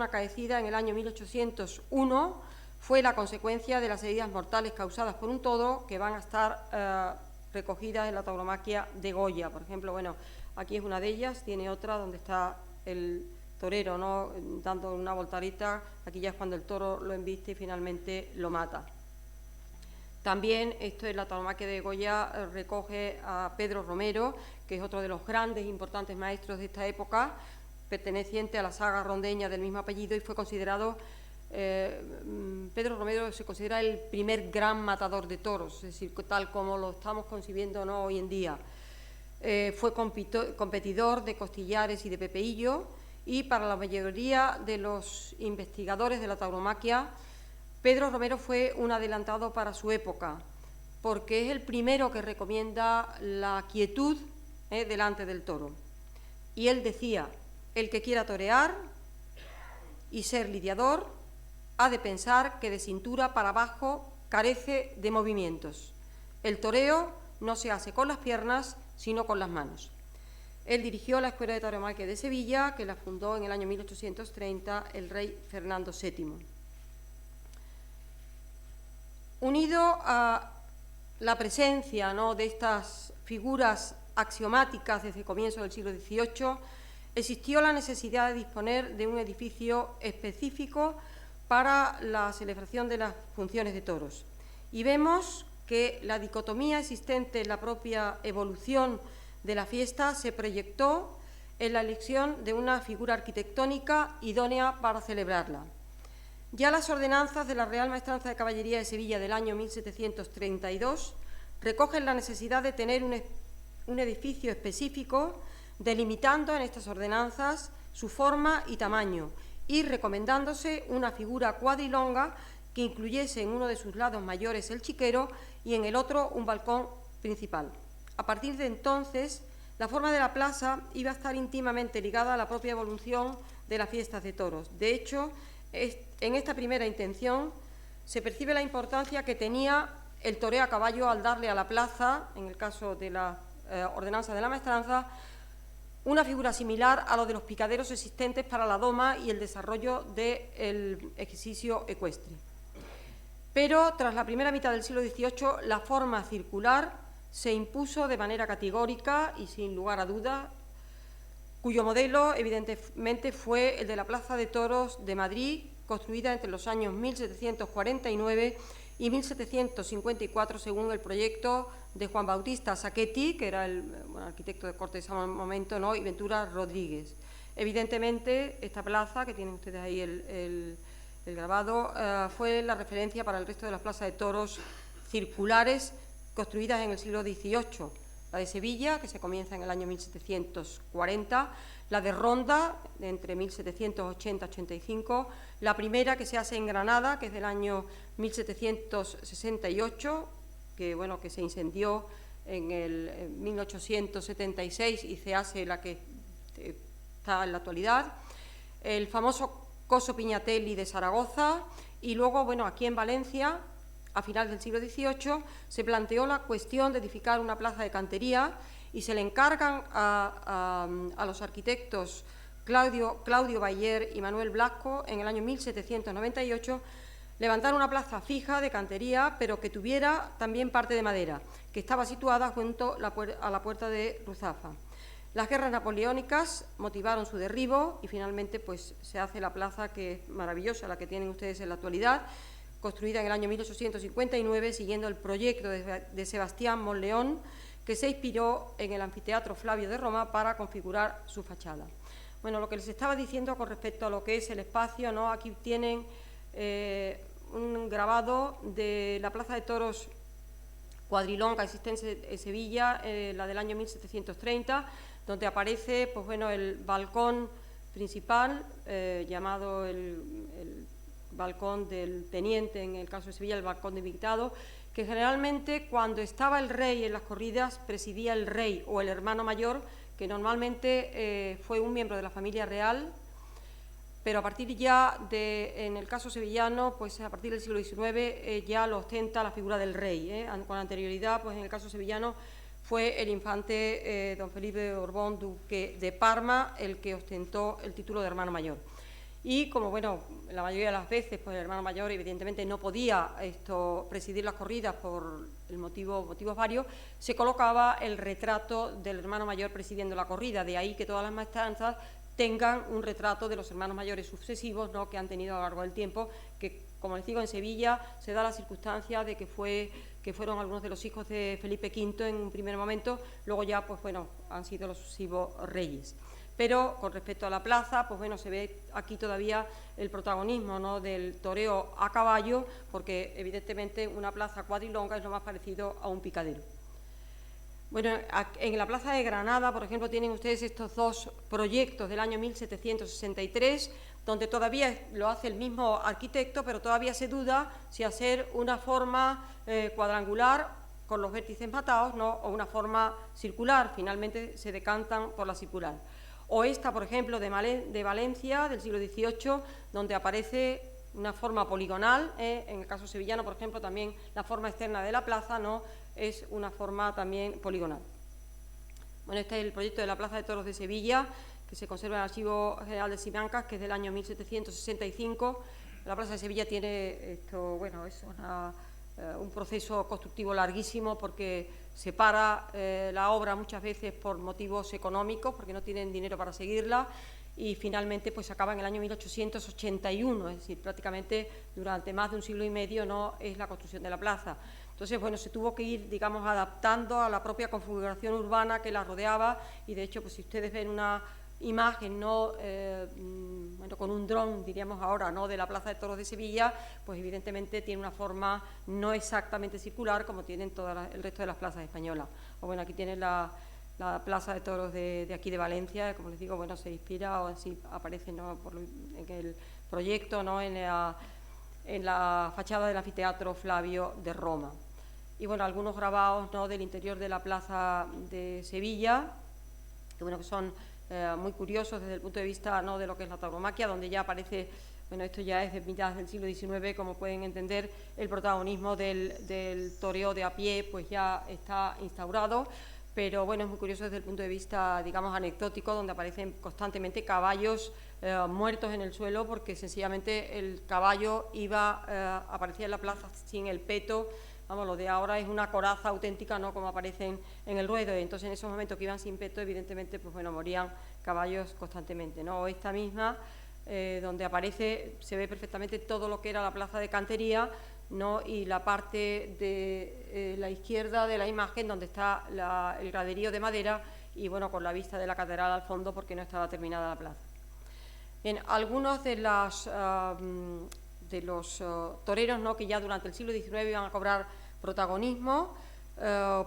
acaecida en el año 1801, fue la consecuencia de las heridas mortales causadas por un toro que van a estar recogidas en la tauromaquia de Goya. Por ejemplo, bueno, aquí es una de ellas, tiene otra donde está el torero, ¿no?, dando una voltareta. Aquí ya es cuando el toro lo embiste y finalmente lo mata. También esto en la tauromaquia de Goya recoge a Pedro Romero, que es otro de los grandes e importantes maestros de esta época, perteneciente a la saga rondeña del mismo apellido, y fue considerado, Pedro Romero se considera el primer gran matador de toros, es decir, tal como lo estamos concibiendo, ¿no?, hoy en día. Fue competidor de Costillares y de Pepe Hillo, y para la mayoría de los investigadores de la tauromaquia, Pedro Romero fue un adelantado para su época, porque es el primero que recomienda la quietud delante del toro. Y él decía: el que quiera torear y ser lidiador ha de pensar que de cintura para abajo carece de movimientos. El toreo no se hace con las piernas, sino con las manos. Él dirigió la Escuela de Tauromaquia de Sevilla, que la fundó en el año 1830 el rey Fernando VII. Unido a la presencia, ¿no?, de estas figuras axiomáticas desde el comienzo del siglo XVIII, existió la necesidad de disponer de un edificio específico para la celebración de las funciones de toros. Y vemos que la dicotomía existente en la propia evolución de la fiesta se proyectó en la elección de una figura arquitectónica idónea para celebrarla. Ya las ordenanzas de la Real Maestranza de Caballería de Sevilla del año 1732 recogen la necesidad de tener un edificio específico, delimitando en estas ordenanzas su forma y tamaño y recomendándose una figura cuadrilonga que incluyese en uno de sus lados mayores el chiquero y en el otro un balcón principal. A partir de entonces, la forma de la plaza iba a estar íntimamente ligada a la propia evolución de las fiestas de toros. De hecho, en esta primera intención se percibe la importancia que tenía el toreo a caballo al darle a la plaza, en el caso de la ordenanza de la maestranza, una figura similar a lo de los picaderos existentes para la doma y el desarrollo del ejercicio ecuestre. Pero tras la primera mitad del siglo XVIII, la forma circular se impuso de manera categórica y sin lugar a dudas, cuyo modelo evidentemente fue el de la Plaza de Toros de Madrid, construida entre los años 1749 y 1754 según el proyecto de Juan Bautista Sacchetti, que era el arquitecto de corte de ese momento, ¿no?, y Ventura Rodríguez. Evidentemente, esta plaza, que tienen ustedes ahí el grabado, fue la referencia para el resto de las plazas de toros circulares construidas en el siglo XVIII. La de Sevilla, que se comienza en el año 1740, la de Ronda, entre 1780 y 85, la primera que se hace en Granada, que es del año 1768, que se incendió en el 1876 y se hace la que está en la actualidad, el famoso Coso Piñatelli de Zaragoza, y luego, aquí en Valencia, a finales del siglo XVIII, se planteó la cuestión de edificar una plaza de cantería y se le encargan a los arquitectos Claudio Bayer y Manuel Blasco en el año 1798 levantar una plaza fija de cantería, pero que tuviera también parte de madera, que estaba situada junto a la puerta de Ruzafa. Las guerras napoleónicas motivaron su derribo y finalmente se hace la plaza, que es maravillosa, la que tienen ustedes en la actualidad, construida en el año 1859, siguiendo el proyecto de Sebastián Monleón, que se inspiró en el anfiteatro Flavio de Roma para configurar su fachada. Lo que les estaba diciendo con respecto a lo que es el espacio, ¿no? Aquí tienen un grabado de la Plaza de Toros cuadrilonga existente en Sevilla, la del año 1730, donde aparece el balcón principal, llamado el balcón del teniente, en el caso de Sevilla el balcón de invitado, que generalmente cuando estaba el rey en las corridas presidía el rey o el hermano mayor, que normalmente fue un miembro de la familia real, pero a partir ya en el caso sevillano, a partir del siglo XIX ya lo ostenta la figura del rey. Con anterioridad, en el caso sevillano fue el infante don Felipe Borbón, duque de Parma, el que ostentó el título de hermano mayor. Y como, la mayoría de las veces, el hermano mayor evidentemente no podía presidir las corridas por motivos varios, se colocaba el retrato del hermano mayor presidiendo la corrida. De ahí que todas las maestranzas tengan un retrato de los hermanos mayores sucesivos, ¿no?, que han tenido a lo largo del tiempo, que, como les digo, en Sevilla se da la circunstancia de que fueron algunos de los hijos de Felipe V en un primer momento, luego ya, han sido los sucesivos reyes. Pero con respecto a la plaza, se ve aquí todavía el protagonismo, ¿no?, del toreo a caballo, porque evidentemente una plaza cuadrilonga es lo más parecido a un picadero. En la plaza de Granada, por ejemplo, tienen ustedes estos dos proyectos del año 1763, donde todavía lo hace el mismo arquitecto, pero todavía se duda si hacer una forma cuadrangular con los vértices matados, ¿no?, o una forma circular. Finalmente se decantan por la circular. O esta, por ejemplo, de Valencia, del siglo XVIII, donde aparece una forma poligonal. En el caso sevillano, por ejemplo, también la forma externa de la plaza, ¿no?, es una forma también poligonal. Este es el proyecto de la Plaza de Toros de Sevilla, que se conserva en el Archivo General de Simancas, que es del año 1765. La Plaza de Sevilla tiene un proceso constructivo larguísimo, porque se para la obra muchas veces por motivos económicos, porque no tienen dinero para seguirla, y finalmente pues acaba en el año 1881, es decir, prácticamente durante más de un siglo y medio no es la construcción de la plaza. Entonces, bueno, se tuvo que ir, digamos, adaptando a la propia configuración urbana que la rodeaba y, de hecho, pues si ustedes ven una imagen, ¿no? Bueno, con un dron, diríamos ahora, ¿no? de la Plaza de Toros de Sevilla, pues evidentemente tiene una forma no exactamente circular como tienen todo el resto de las plazas españolas. O bueno, aquí tienen la Plaza de Toros de aquí de Valencia, como les digo, bueno, se inspira o así aparece, ¿no? en el proyecto, ¿no? en la fachada del anfiteatro Flavio de Roma. Y bueno, algunos grabados, ¿no? del interior de la Plaza de Sevilla, que bueno, que son muy curiosos desde el punto de vista, ¿no? de lo que es la tauromaquia, donde ya aparece, bueno, esto ya es de mitad del siglo XIX, como pueden entender, el protagonismo del toreo de a pie, pues ya está instaurado, pero bueno, es muy curioso desde el punto de vista, digamos, anecdótico, donde aparecen constantemente caballos muertos en el suelo, porque sencillamente el caballo aparecía en la plaza sin el peto. Vamos, lo de ahora es una coraza auténtica, ¿no? Como aparecen en el ruedo. Entonces, en esos momentos que iban sin peto, evidentemente, pues bueno, morían caballos constantemente, ¿no? O esta misma, donde aparece, se ve perfectamente todo lo que era la plaza de cantería, ¿no? Y la parte de la izquierda de la imagen, donde está el graderío de madera, y bueno, con la vista de la catedral al fondo, porque no estaba terminada la plaza. Bien, algunos de los toreros, ¿no? que ya durante el siglo XIX iban a cobrar protagonismo,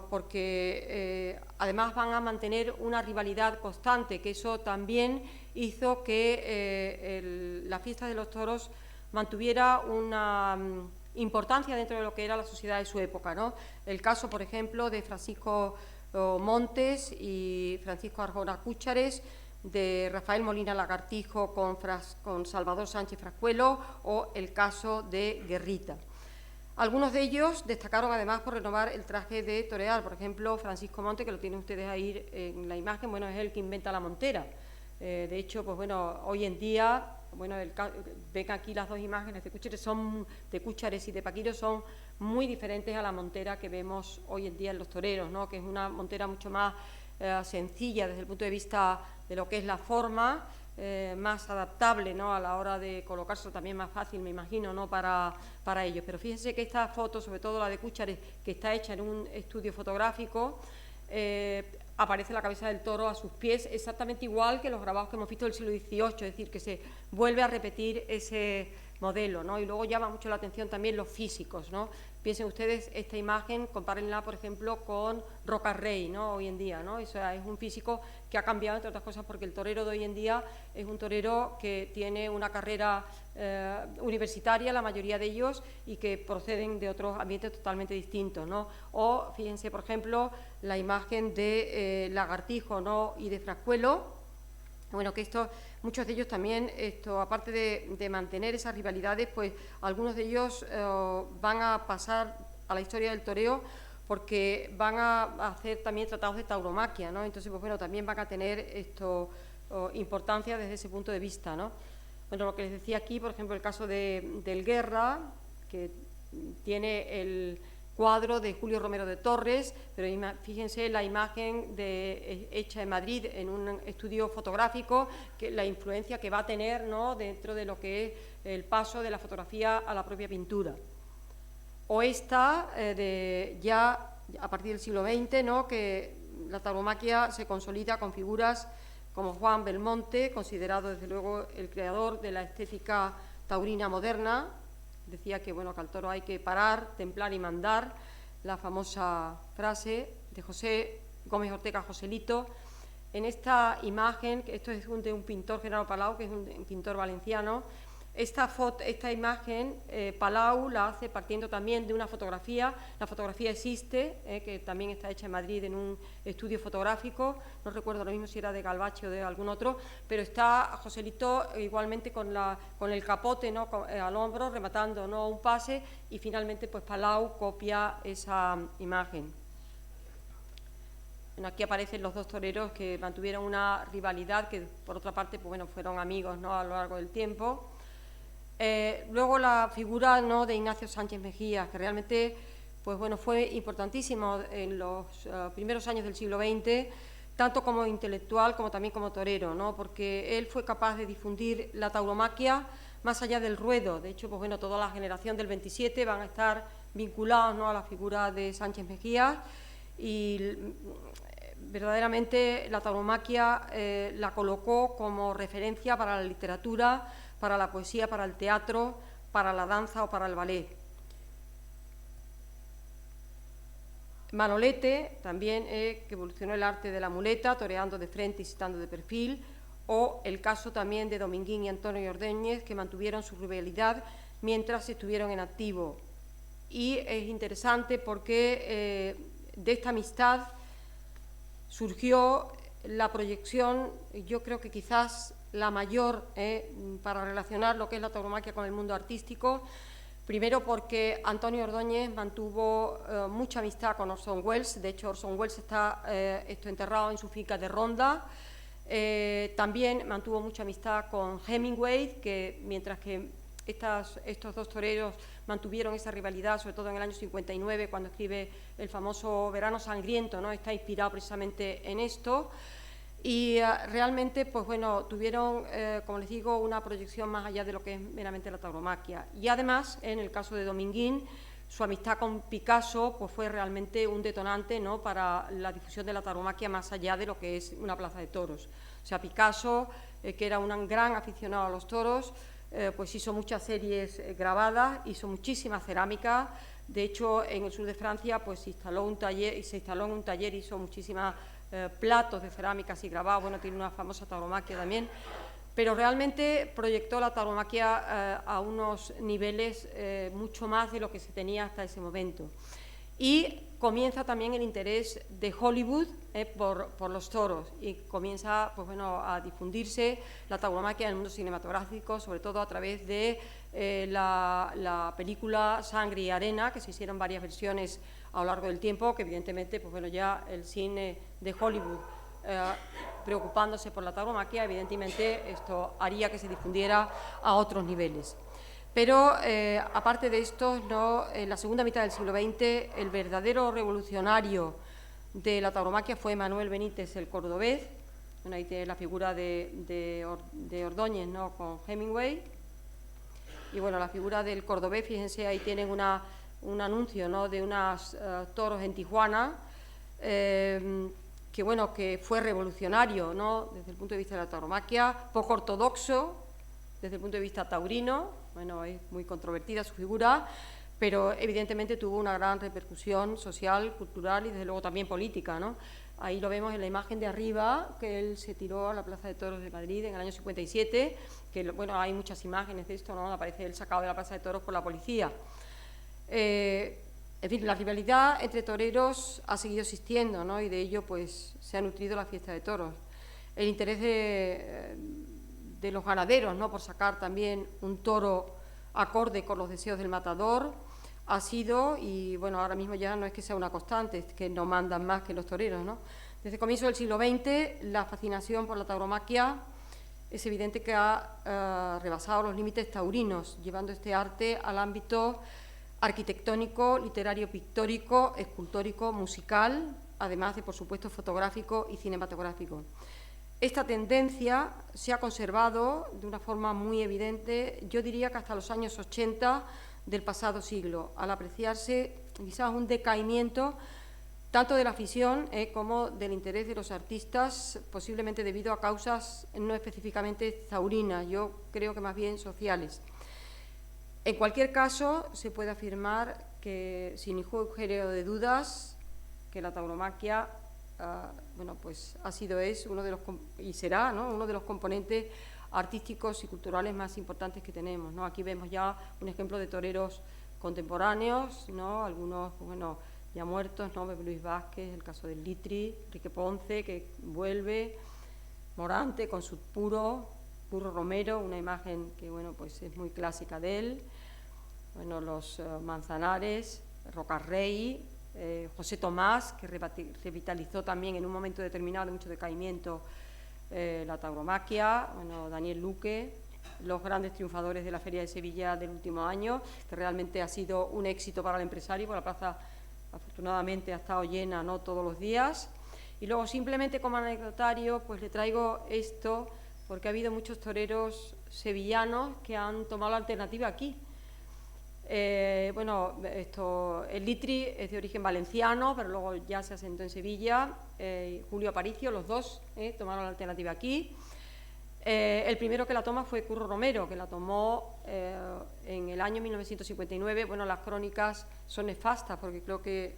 porque además van a mantener una rivalidad constante, que eso también hizo que la fiesta de los toros mantuviera una importancia dentro de lo que era la sociedad de su época, ¿no? El caso, por ejemplo, de Francisco Montes y Francisco Arjona Cúchares, de Rafael Molina Lagartijo con Salvador Sánchez Frascuelo, o el caso de Guerrita. Algunos de ellos destacaron además por renovar el traje de torear. Por ejemplo, Francisco Monte, que lo tienen ustedes ahí en la imagen, bueno, es el que inventa la montera. De hecho, pues bueno, hoy en día, bueno, ven aquí las dos imágenes de Cúchares y de Paquiro, son muy diferentes a la montera que vemos hoy en día en los toreros, ¿no? Que es una montera mucho más sencilla desde el punto de vista de lo que es la forma, más adaptable, ¿no? a la hora de colocarse, también más fácil, me imagino, ¿no? para ellos. Pero fíjense que esta foto, sobre todo la de Cúchares, que está hecha en un estudio fotográfico, aparece la cabeza del toro a sus pies, exactamente igual que los grabados que hemos visto del siglo XVIII, es decir, que se vuelve a repetir ese modelo, ¿no? Y luego llama mucho la atención también los físicos, ¿no? Piensen ustedes esta imagen, compárenla, por ejemplo, con Roca Rey, ¿no? Hoy en día, ¿no? Eso es un físico que ha cambiado, entre otras cosas, porque el torero de hoy en día es un torero que tiene una carrera universitaria, la mayoría de ellos, y que proceden de otros ambientes totalmente distintos, ¿no? O, fíjense, por ejemplo, la imagen de Lagartijo, ¿no? y de Frascuelo. Bueno, que muchos de ellos también, aparte de mantener esas rivalidades, pues algunos de ellos van a pasar a la historia del toreo porque van a hacer también tratados de tauromaquia, ¿no? Entonces, pues bueno, también van a tener importancia desde ese punto de vista, ¿no? Bueno, lo que les decía aquí, por ejemplo, el caso del Guerra, que tiene el cuadro de Julio Romero de Torres, pero fíjense la imagen hecha en Madrid en un estudio fotográfico, que la influencia que va a tener, ¿no? dentro de lo que es el paso de la fotografía a la propia pintura. O esta, ya a partir del siglo XX, ¿no? que la tauromaquia se consolida con figuras como Juan Belmonte, considerado desde luego el creador de la estética taurina moderna. Decía que, bueno, que al toro hay que parar, templar y mandar, la famosa frase de José Gómez Ortega Joselito. En esta imagen, esto es de un pintor, Genaro Palau, que es un pintor valenciano, esta imagen Palau la hace partiendo también de una fotografía. La fotografía existe, que también está hecha en Madrid en un estudio fotográfico, no recuerdo lo mismo si era de Galvache o de algún otro, pero está Joselito igualmente con el capote, ¿no? al hombro, rematando, ¿no? un pase, y finalmente pues Palau copia esa imagen. Bueno, aquí aparecen los dos toreros que mantuvieron una rivalidad, que por otra parte pues bueno, fueron amigos, ¿no? a lo largo del tiempo. Luego la figura, ¿no? de Ignacio Sánchez Mejía, que realmente pues bueno, fue importantísimo en los primeros años del siglo XX, tanto como intelectual como también como torero, ¿no? Porque él fue capaz de difundir la tauromaquia más allá del ruedo. De hecho, pues bueno, toda la generación del 27 van a estar vinculados, ¿no?, a la figura de Sánchez Mejías, y verdaderamente la tauromaquia la colocó como referencia para la literatura, para la poesía, para el teatro, para la danza o para el ballet. Manolete también, que evolucionó el arte de la muleta, toreando de frente y citando de perfil, o el caso también de Dominguín y Antonio Ordóñez, que mantuvieron su rivalidad mientras estuvieron en activo. Y es interesante porque de esta amistad surgió la proyección, yo creo que quizás la mayor, para relacionar lo que es la tauromaquia con el mundo artístico. Primero porque Antonio Ordóñez mantuvo mucha amistad con Orson Welles. De hecho, Orson Welles está enterrado en su finca de Ronda. También mantuvo mucha amistad con Hemingway, que mientras que estos dos toreros mantuvieron esa rivalidad, sobre todo en el año 59, cuando escribe el famoso Verano Sangriento, ¿no?, está inspirado precisamente en esto. Y realmente, pues bueno, tuvieron, como les digo, una proyección más allá de lo que es meramente la tauromaquia. Y además, en el caso de Dominguín, su amistad con Picasso pues fue realmente un detonante, ¿no?, para la difusión de la tauromaquia más allá de lo que es una plaza de toros. O sea, Picasso, que era un gran aficionado a los toros, pues hizo muchas series grabadas, hizo muchísima cerámica. De hecho, en el sur de Francia pues se instaló en un taller, hizo muchísimas platos de cerámica así grabados. Bueno, tiene una famosa tauromaquia también, pero realmente proyectó la tauromaquia a unos niveles mucho más de lo que se tenía hasta ese momento. Y comienza también el interés de Hollywood por los toros, y comienza, pues bueno, a difundirse la tauromaquia en el mundo cinematográfico, sobre todo a través de la película Sangre y Arena, que se hicieron varias versiones a lo largo del tiempo, que evidentemente, pues bueno, ya el cine de Hollywood, preocupándose por la tauromaquia, evidentemente esto haría que se difundiera a otros niveles. Pero, aparte de esto, ¿no?, en la segunda mitad del siglo XX, el verdadero revolucionario de la tauromaquia fue Manuel Benítez el Cordobés. Bueno, ahí tiene la figura de Ordóñez, ¿no?, con Hemingway. Y bueno, la figura del Cordobés, fíjense, ahí tienen un anuncio, ¿no?, de unos toros en Tijuana, que bueno, que fue revolucionario, ¿no?, desde el punto de vista de la tauromaquia, poco ortodoxo desde el punto de vista taurino. Bueno, es muy controvertida su figura, pero evidentemente tuvo una gran repercusión social, cultural y desde luego también política, ¿no? Ahí lo vemos en la imagen de arriba, que él se tiró a la Plaza de Toros de Madrid en el año 57, que bueno, hay muchas imágenes de esto, ¿no?, aparece él sacado de la Plaza de Toros por la policía. En fin, la rivalidad entre toreros ha seguido existiendo, ¿no?, y de ello pues se ha nutrido la fiesta de toros. El interés de los ganaderos, ¿no?, por sacar también un toro acorde con los deseos del matador ha sido, y bueno, ahora mismo ya no es que sea una constante, es que no mandan más que los toreros, ¿no? Desde el comienzo del siglo XX, la fascinación por la tauromaquia es evidente que ha rebasado los límites taurinos, llevando este arte al ámbito arquitectónico, literario, pictórico, escultórico, musical, además de, por supuesto, fotográfico y cinematográfico. Esta tendencia se ha conservado de una forma muy evidente, yo diría que hasta los años 80 del pasado siglo, al apreciarse quizás un decaimiento tanto de la afición como del interés de los artistas, posiblemente debido a causas no específicamente taurinas, yo creo que más bien sociales. En cualquier caso, se puede afirmar que, sin ningún género de dudas, que la tauromaquia bueno, pues ha sido, es uno de los, y será, ¿no?, uno de los componentes artísticos y culturales más importantes que tenemos, ¿no? Aquí vemos ya un ejemplo de toreros contemporáneos, ¿no?, algunos, pues bueno, ya muertos, ¿no?, Luis Vázquez, el caso del Litri, Enrique Ponce, que vuelve, Morante con su Puro Romero, una imagen que, bueno, pues es muy clásica de él, bueno, los Manzanares, Rocarrey, José Tomás, que revitalizó también en un momento determinado de mucho decaimiento la tauromaquia, bueno, Daniel Luque, los grandes triunfadores de la Feria de Sevilla del último año, que realmente ha sido un éxito para el empresario, porque la plaza afortunadamente ha estado llena, no todos los días, Y luego, simplemente como anecdotario, pues le traigo esto, porque ha habido muchos toreros sevillanos que han tomado la alternativa aquí. Bueno, el Litri es de origen valenciano, pero luego ya se asentó en Sevilla. Julio Aparicio, los dos tomaron la alternativa aquí. El primero que la toma fue Curro Romero, que la tomó en el año 1959. Bueno, las crónicas son nefastas, porque creo que,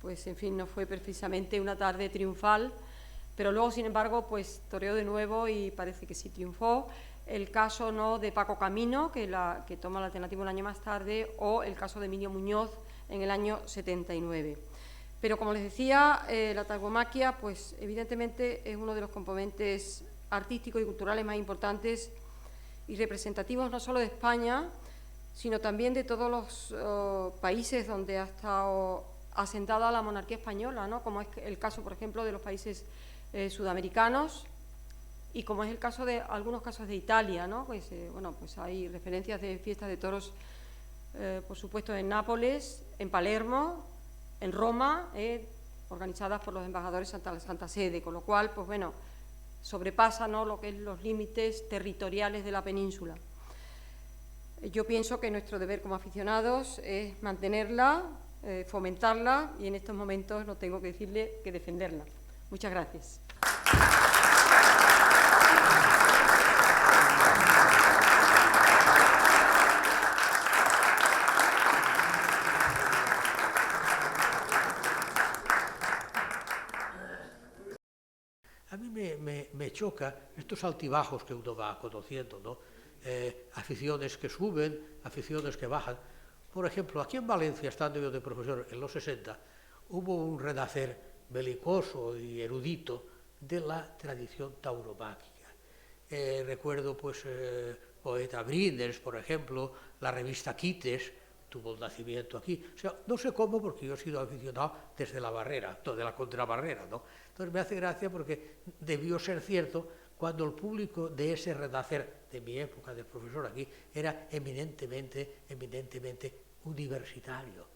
pues, en fin, no fue precisamente una tarde triunfal, pero luego, sin embargo, pues toreó de nuevo y parece que sí triunfó. El caso, ¿no?, de Paco Camino, que toma la alternativa un año más tarde, o el caso de Emilio Muñoz en el año 79. Pero, como les decía, la tauromaquia, pues evidentemente es uno de los componentes artísticos y culturales más importantes y representativos no solo de España, sino también de todos los países donde ha estado asentada la monarquía española, ¿no?, como es el caso, por ejemplo, de los países sudamericanos, y como es el caso de algunos casos de Italia, ¿no? Pues, bueno, pues hay referencias de fiestas de toros, por supuesto, en Nápoles, en Palermo, en Roma, organizadas por los embajadores de la Santa Sede, con lo cual, pues bueno, sobrepasa, ¿no?, lo que es los límites territoriales de la península. Yo pienso que nuestro deber como aficionados es mantenerla, fomentarla, y en estos momentos no tengo que decirle que defenderla. Muchas gracias. A mí me choca estos altibajos que uno va conociendo, ¿no? Aficiones que suben, aficiones que bajan. Por ejemplo, aquí en Valencia, estando yo de profesor en los 60, hubo un renacer belicoso y erudito de la tradición tauromáquica. Recuerdo, pues, poeta Brinders, por ejemplo, la revista Quites tuvo el nacimiento aquí. O sea, no sé cómo, porque yo he sido aficionado desde la barrera, de la contrabarrera, ¿no? Entonces me hace gracia porque debió ser cierto cuando el público de ese renacer de mi época de profesor aquí era eminentemente universitario,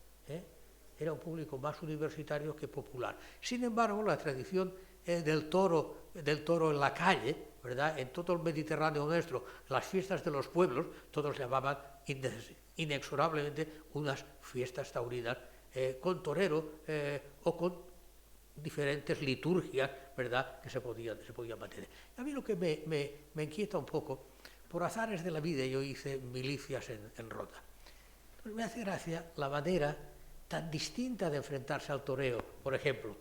era un público más universitario que popular. Sin embargo, la tradición del toro en la calle, ¿verdad?, en todo el Mediterráneo nuestro, las fiestas de los pueblos, todos llamaban inexorablemente unas fiestas taurinas con torero o con diferentes liturgias, ¿verdad?, que se podían mantener. A mí lo que me inquieta un poco, por azares de la vida yo hice milicias en Rota. Entonces me hace gracia la manera tan distinta de enfrentarse al toreo, por ejemplo,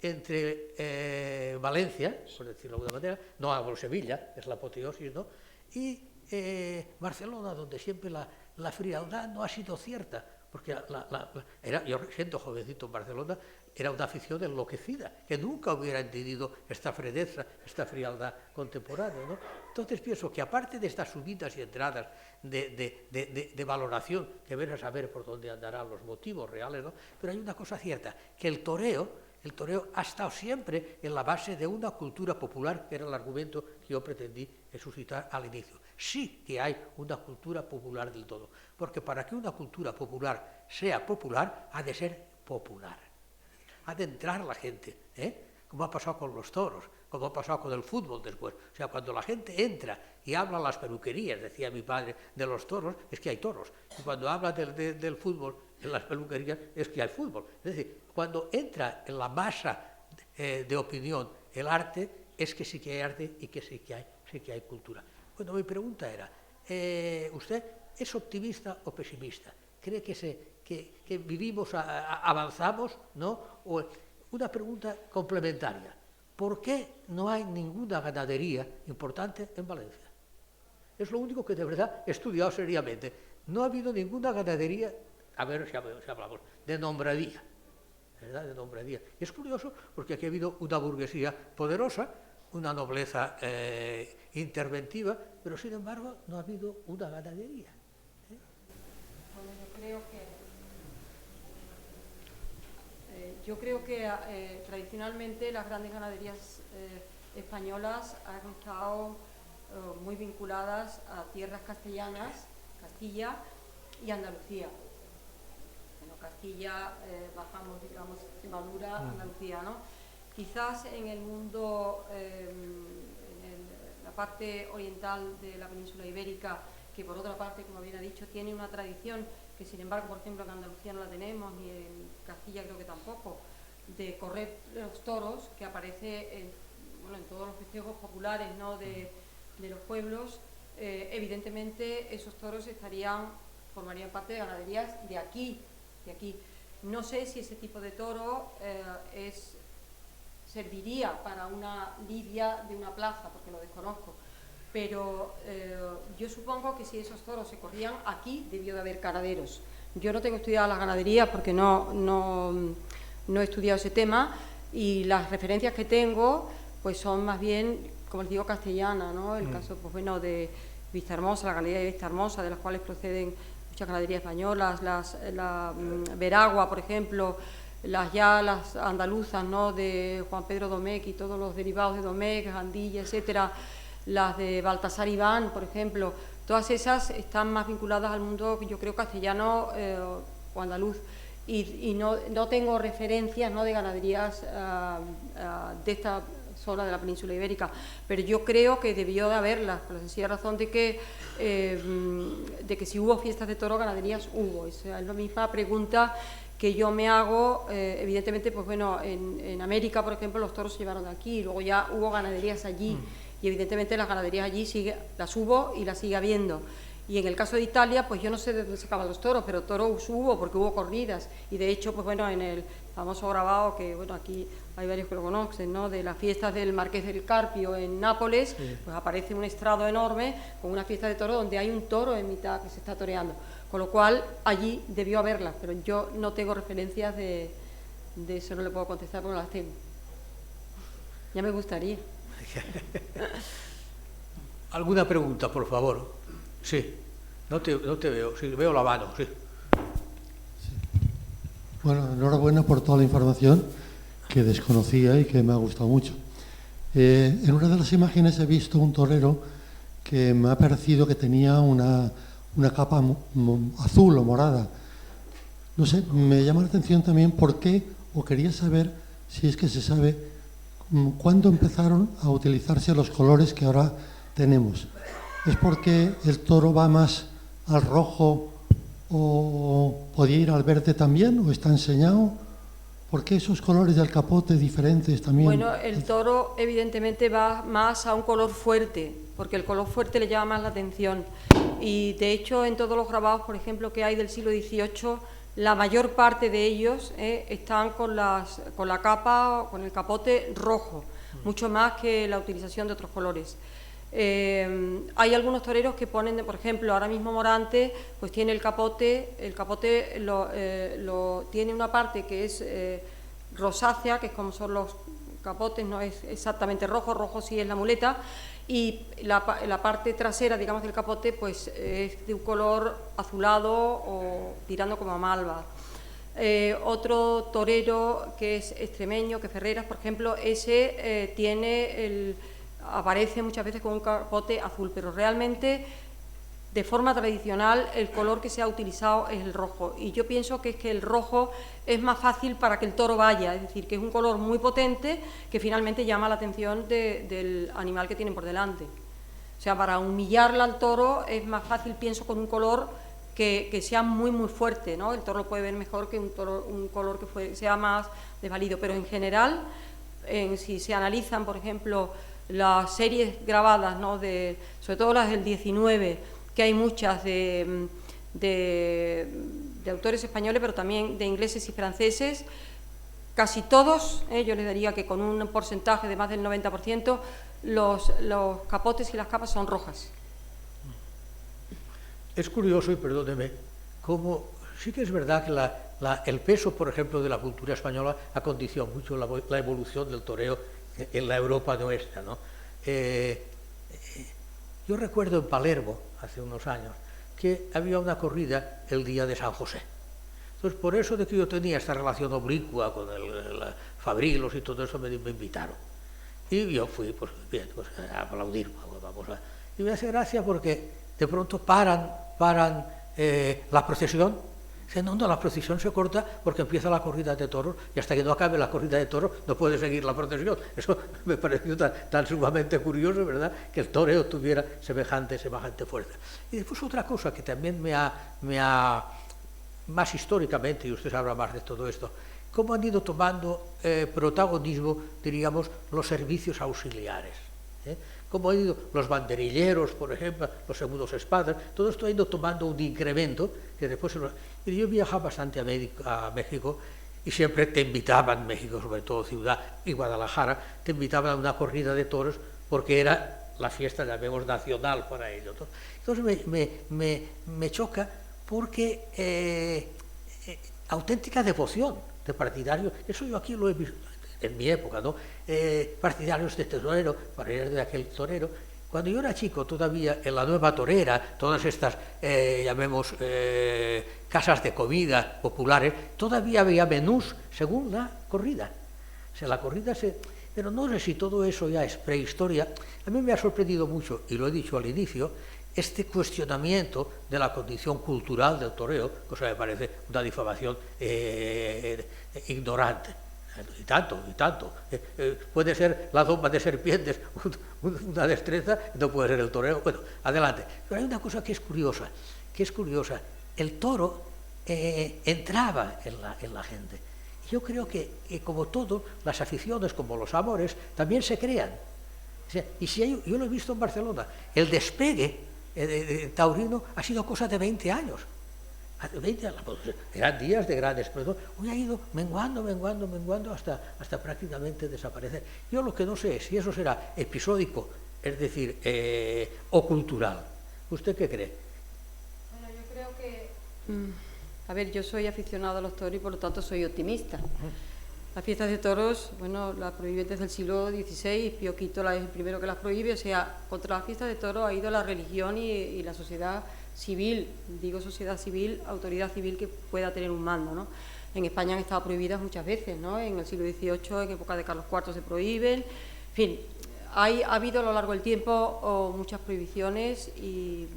entre Valencia, por decirlo de alguna manera, no hablo Sevilla, es la apoteosis, ¿no?, y Barcelona, donde siempre la frialdad no ha sido cierta, porque yo siendo jovencito en Barcelona, era una afición enloquecida, que nunca hubiera entendido esta fredeza, esta frialdad contemporánea, ¿no? Entonces pienso que aparte de estas subidas y entradas de valoración, que ven a saber por dónde andarán los motivos reales, ¿no?, pero hay una cosa cierta, que el toreo ha estado siempre en la base de una cultura popular, que era el argumento que yo pretendí suscitar al inicio. Sí que hay una cultura popular del todo, porque para que una cultura popular sea popular, ha de ser popular. Ha de entrar la gente, como ha pasado con los toros, como ha pasado con el fútbol después. O sea, cuando la gente entra y habla en las peluquerías, decía mi padre, de los toros, es que hay toros. Y cuando habla del fútbol en las peluquerías, es que hay fútbol. Es decir, cuando entra en la masa de opinión el arte, es que sí que hay arte y que sí que hay cultura. Bueno, mi pregunta era, ¿usted es optimista o pesimista? ¿Cree que vivimos, avanzamos, ¿no? O una pregunta complementaria. ¿Por qué no hay ninguna ganadería importante en Valencia? Es lo único que de verdad he estudiado seriamente. No ha habido ninguna ganadería, a ver si hablamos, de nombradía, ¿verdad? De nombradía. Y es curioso porque aquí ha habido una burguesía poderosa, una nobleza interventiva, pero sin embargo no ha habido una ganadería. Bueno, yo creo que tradicionalmente las grandes ganaderías españolas han estado muy vinculadas a tierras castellanas, Castilla y Andalucía. Bueno, Castilla, bajamos, digamos, Extremadura, Andalucía, ¿no? Quizás en el mundo, la parte oriental de la península ibérica, que por otra parte, como bien ha dicho, tiene una tradición que sin embargo, por ejemplo, en Andalucía no la tenemos, ni en Castilla creo que tampoco, de correr los toros, que aparece en todos los festejos populares, ¿no?, de los pueblos. Evidentemente esos toros formarían parte de ganaderías de aquí. No sé si ese tipo de toro serviría para una lidia de una plaza, porque lo desconozco, pero yo supongo que si esos toros se corrían aquí, debió de haber ganaderos. Yo no tengo estudiado las ganaderías porque no he estudiado ese tema, y las referencias que tengo pues son más bien, como les digo, castellanas, ¿no? El caso, pues bueno, de Vistahermosa, la ganadería de Vistahermosa, de las cuales proceden muchas ganaderías españolas, la Veragua, por ejemplo, las andaluzas, ¿no?, de Juan Pedro Domecq y todos los derivados de Domecq, Gandilla, etcétera, las de Baltasar Iván, por ejemplo, todas esas están más vinculadas al mundo, yo creo, castellano o andaluz, y no tengo referencias, ¿no?, de ganaderías de esta zona de la península ibérica, pero yo creo que debió de haberlas, por la sencilla razón de que si hubo fiestas de toro, ganaderías hubo. Esa es la misma pregunta que yo me hago. Evidentemente, pues bueno, en América, por ejemplo, los toros se llevaron de aquí, luego ya hubo ganaderías allí, y evidentemente las ganaderías allí las hubo y las sigue habiendo. Y en el caso de Italia, pues yo no sé de dónde sacaban los toros, pero toros hubo porque hubo corridas, y de hecho, pues bueno, en el famoso grabado, que bueno, aquí hay varios que lo conocen, ¿no?, de las fiestas del Marqués del Carpio en Nápoles, pues aparece un estrado enorme con una fiesta de toro donde hay un toro en mitad que se está toreando, con lo cual allí debió haberlas, pero yo no tengo referencias de eso, no le puedo contestar porque no las tengo. Ya me gustaría. ¿Alguna pregunta, por favor? Sí, no te veo, sí, veo la mano, sí. Bueno, enhorabuena por toda la información que desconocía y que me ha gustado mucho. En una de las imágenes he visto un torero que me ha parecido que tenía una capa azul o morada. No sé, me llama la atención también por qué, o quería saber si es que se sabe cuándo empezaron a utilizarse los colores que ahora tenemos. ¿Es porque el toro va más al rojo o podía ir al verde también, o está enseñado? ¿Por qué esos colores del capote diferentes también? Bueno, el toro evidentemente va más a un color fuerte, porque el color fuerte le llama más la atención. Y de hecho, en todos los grabados, por ejemplo, que hay del siglo XVIII, la mayor parte de ellos están con la capa, con el capote rojo, mucho más que la utilización de otros colores. Hay algunos toreros que ponen, por ejemplo, ahora mismo Morante, pues tiene el capote tiene una parte que es rosácea, que es como son los capotes, no es exactamente rojo sí es la muleta, y la parte trasera, digamos, del capote, pues es de un color azulado o tirando como a malva. Otro torero que es extremeño, que Ferreras, por ejemplo, ese aparece muchas veces con un capote azul, pero realmente de forma tradicional el color que se ha utilizado es el rojo, y yo pienso que es que el rojo es más fácil para que el toro vaya, es decir, que es un color muy potente que finalmente llama la atención del animal que tienen por delante. O sea, para humillarla al toro es más fácil, pienso, con un color que sea muy muy fuerte, ¿no? El toro lo puede ver mejor que un color que sea más desvalido, pero en general, si se analizan, por ejemplo, las series grabadas, ¿no?, sobre todo las del 19, que hay muchas de autores españoles, pero también de ingleses y franceses, casi todos, yo les diría que con un porcentaje de más del 90%, los capotes y las capas son rojas. Es curioso, y perdóneme, cómo sí que es verdad que el peso, por ejemplo, de la cultura española ha condicionado mucho la evolución del toreo en la Europa nuestra, ¿no? Yo recuerdo en Palermo, hace unos años, que había una corrida el día de San José. Entonces, por eso de que yo tenía esta relación oblicua con el Fabrilos y todo eso, me invitaron. Y yo fui, pues, bien, pues, a aplaudir, y me hace gracia porque de pronto paran la procesión Dice, no, la procesión se corta porque empieza la corrida de toros y hasta que no acabe la corrida de toros no puede seguir la procesión. Eso me pareció tan sumamente curioso, ¿verdad?, que el toreo tuviera semejante fuerza. Y después otra cosa que también me ha más históricamente, y usted sabrá más de todo esto, cómo han ido tomando protagonismo, diríamos, los servicios auxiliares. Cómo han ido los banderilleros, por ejemplo, los segundos espadas, todo esto ha ido tomando un incremento que después... Y yo viajaba bastante a México y siempre te invitaban, México, sobre todo Ciudad y Guadalajara, te invitaban a una corrida de toros porque era la fiesta, llamemos, nacional para ellos, ¿no? Entonces me choca porque auténtica devoción de partidarios, eso yo aquí lo he visto en mi época, ¿no? Partidarios de este torero, partidarios de aquel torero. Cuando yo era chico, todavía en la Nueva Torera, todas estas, llamemos, casas de comida populares, todavía había menús según la corrida. O sea, la corrida Pero no sé si todo eso ya es prehistoria. A mí me ha sorprendido mucho, y lo he dicho al inicio, este cuestionamiento de la condición cultural del toreo, cosa que me parece una difamación ignorante. Y tanto. Puede ser la doma de serpientes una destreza, no puede ser el toreo. Bueno, adelante. Pero hay una cosa que es curiosa. El toro entraba en la gente. Yo creo que como todo, las aficiones, como los amores, también se crean. O sea, y si yo lo he visto en Barcelona, el despegue taurino ha sido cosa de 20 años. 20 años, eran días de gran esplendor. Hoy ha ido menguando hasta prácticamente desaparecer. Yo lo que no sé es si eso será episódico, es decir, o cultural. ¿Usted qué cree? Bueno, yo creo que... A ver, yo soy aficionada a los toros y por lo tanto soy optimista. Las fiestas de toros, bueno, las prohíben desde el siglo XVI, Pío V es el primero que las prohíbe, o sea, contra las fiestas de toros ha ido la religión y la sociedad civil, digo sociedad civil, autoridad civil que pueda tener un mando, ¿no? En España han estado prohibidas muchas veces, ¿no? En el siglo XVIII, en época de Carlos IV se prohíben, en fin, ha habido a lo largo del tiempo muchas prohibiciones y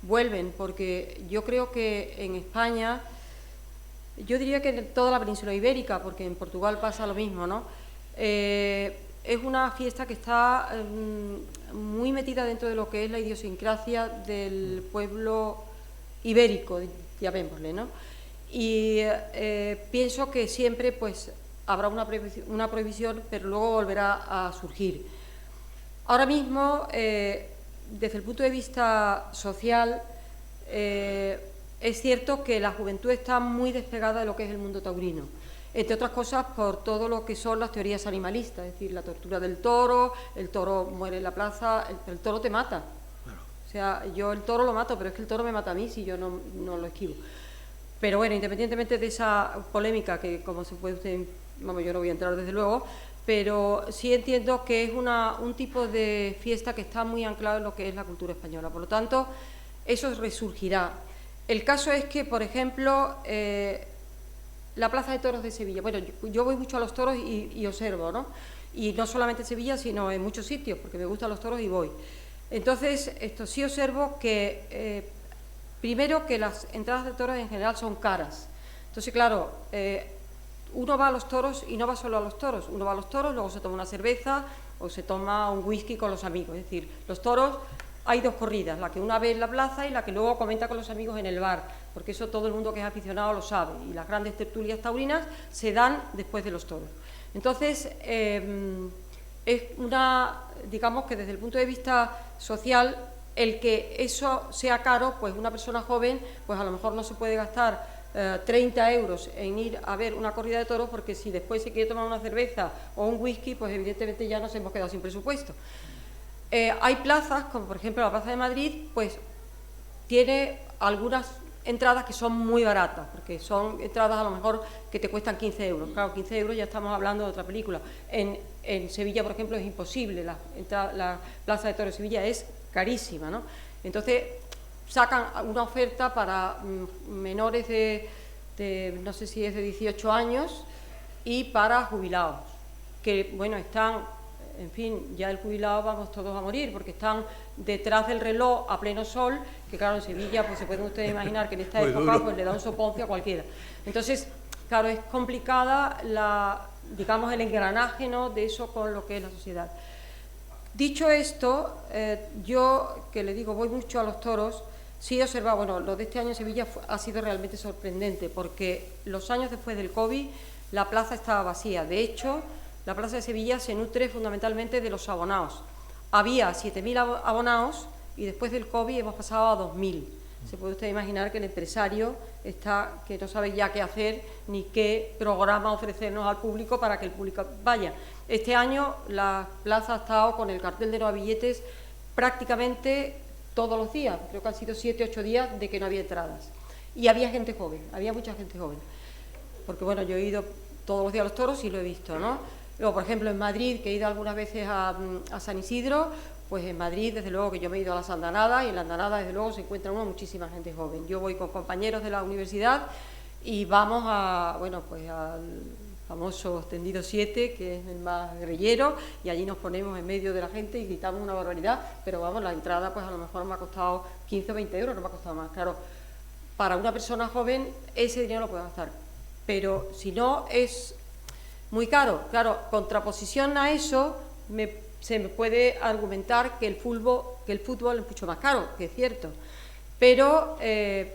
vuelven, porque yo creo que en España, yo diría que en toda la península ibérica, porque en Portugal pasa lo mismo, ¿no? Es una fiesta que está muy metida dentro de lo que es la idiosincrasia del pueblo ibérico, llamémosle, ¿no? Y pienso que siempre pues habrá una prohibición, pero luego volverá a surgir. Ahora mismo, desde el punto de vista social, es cierto que la juventud está muy despegada de lo que es el mundo taurino, entre otras cosas por todo lo que son las teorías animalistas, es decir, la tortura del toro, el toro muere en la plaza, el toro te mata. Claro. O sea, yo el toro lo mato, pero es que el toro me mata a mí si yo no lo esquivo. Pero bueno, independientemente de esa polémica, que como se puede usted, vamos, yo no voy a entrar desde luego, pero sí entiendo que es un tipo de fiesta que está muy anclado en lo que es la cultura española. Por lo tanto, eso resurgirá. El caso es que, por ejemplo, la Plaza de Toros de Sevilla, bueno, yo voy mucho a los toros y observo, ¿no? Y no solamente en Sevilla, sino en muchos sitios, porque me gustan los toros y voy. Entonces, esto sí observo que, primero, que las entradas de toros en general son caras. Entonces, claro, uno va a los toros y no va solo a los toros, uno va a los toros, luego se toma una cerveza o se toma un whisky con los amigos. Es decir, los toros, hay dos corridas, la que una ve en la plaza y la que luego comenta con los amigos en el bar, porque eso todo el mundo que es aficionado lo sabe, y las grandes tertulias taurinas se dan después de los toros. Entonces, es digamos que desde el punto de vista social, el que eso sea caro, pues una persona joven, pues a lo mejor no se puede gastar 30 euros en ir a ver una corrida de toros, porque si después se quiere tomar una cerveza o un whisky, pues evidentemente ya nos hemos quedado sin presupuesto. Hay plazas, como por ejemplo la Plaza de Madrid, pues tiene algunas entradas que son muy baratas, porque son entradas a lo mejor que te cuestan 15 euros. Claro, 15 euros ya estamos hablando de otra película. En Sevilla, por ejemplo, es imposible, la Plaza de Toros de Sevilla es carísima, ¿no? Entonces sacan una oferta para menores de no sé si es de 18 años y para jubilados, que bueno, están en fin, ya el jubilado vamos todos a morir, porque están detrás del reloj a pleno sol, que claro, en Sevilla, pues se pueden ustedes imaginar que en esta época pues le da un soponcio a cualquiera. Entonces, claro, es complicada digamos, el engranaje, ¿no?, de eso con lo que es la sociedad. Dicho esto, yo, que le digo, voy mucho a los toros, sí he observado, bueno, lo de este año en Sevilla ha sido realmente sorprendente, porque los años después del COVID la plaza estaba vacía. De hecho, la plaza de Sevilla se nutre fundamentalmente de los abonados. Había 7.000 abonados y después del COVID hemos pasado a 2.000. Se puede usted imaginar que el empresario está que no sabe ya qué hacer ni qué programa ofrecernos al público para que el público vaya. Este año la plaza ha estado con el cartel de no billetes prácticamente todos los días. Creo que han sido 7 u 8 días de que no había entradas. Y había gente joven, había mucha gente joven. Porque bueno, yo he ido todos los días a los toros y lo he visto, ¿no? Luego, por ejemplo, en Madrid, que he ido algunas veces a San Isidro, pues en Madrid, desde luego que yo me he ido a las andanadas, y en la andanada, desde luego, se encuentra muchísima gente joven. Yo voy con compañeros de la universidad y vamos bueno, pues al famoso tendido 7, que es el más guerrillero, y allí nos ponemos en medio de la gente y gritamos una barbaridad, pero vamos, la entrada pues a lo mejor me ha costado 15 o 20 euros, no me ha costado más. Claro, para una persona joven ese dinero lo puede gastar, pero si no es muy caro. Claro, contraposición a eso, se me puede argumentar que el fútbol es mucho más caro, que es cierto. Pero,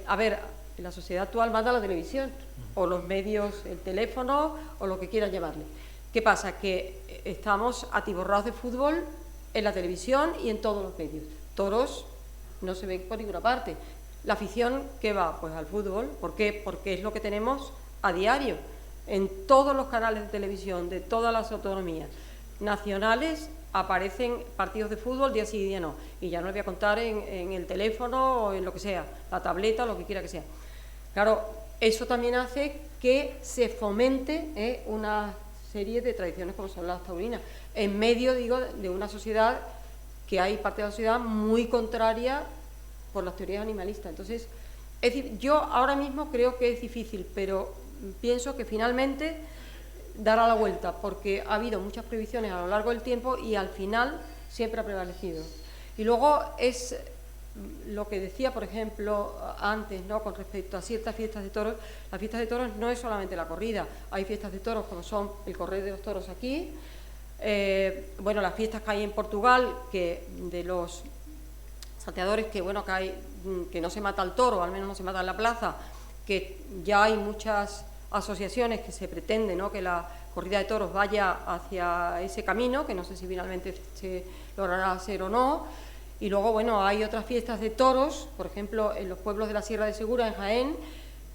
a ver, en la sociedad actual manda la televisión, o los medios, el teléfono, o lo que quieran llamarle. ¿Qué pasa? Que estamos atiborrados de fútbol en la televisión y en todos los medios. Toros no se ven por ninguna parte. La afición, ¿qué va? Pues al fútbol. ¿Por qué? Porque es lo que tenemos a diario. En todos los canales de televisión, de todas las autonomías nacionales, aparecen partidos de fútbol día sí y día no. Y ya no les voy a contar en el teléfono o en lo que sea, la tableta o lo que quiera que sea. Claro, eso también hace que se fomente una serie de tradiciones como son las taurinas, en medio, digo, de una sociedad que hay parte de la sociedad muy contraria por las teorías animalistas. Entonces, es decir, yo ahora mismo creo que es difícil, pero pienso que finalmente dará la vuelta, porque ha habido muchas prohibiciones a lo largo del tiempo y al final siempre ha prevalecido. Y luego es lo que decía, por ejemplo, antes, ¿no?, con respecto a ciertas fiestas de toros. Las fiestas de toros no es solamente la corrida, hay fiestas de toros como son el correr de los toros aquí, bueno, las fiestas que hay en Portugal, que de los salteadores, que bueno, que no se mata al toro, al menos no se mata en la plaza, que ya hay muchas asociaciones que se pretende, ¿no?, que la corrida de toros vaya hacia ese camino, que no sé si finalmente se logrará hacer o no. Y luego, bueno, hay otras fiestas de toros, por ejemplo, en los pueblos de la Sierra de Segura, en Jaén,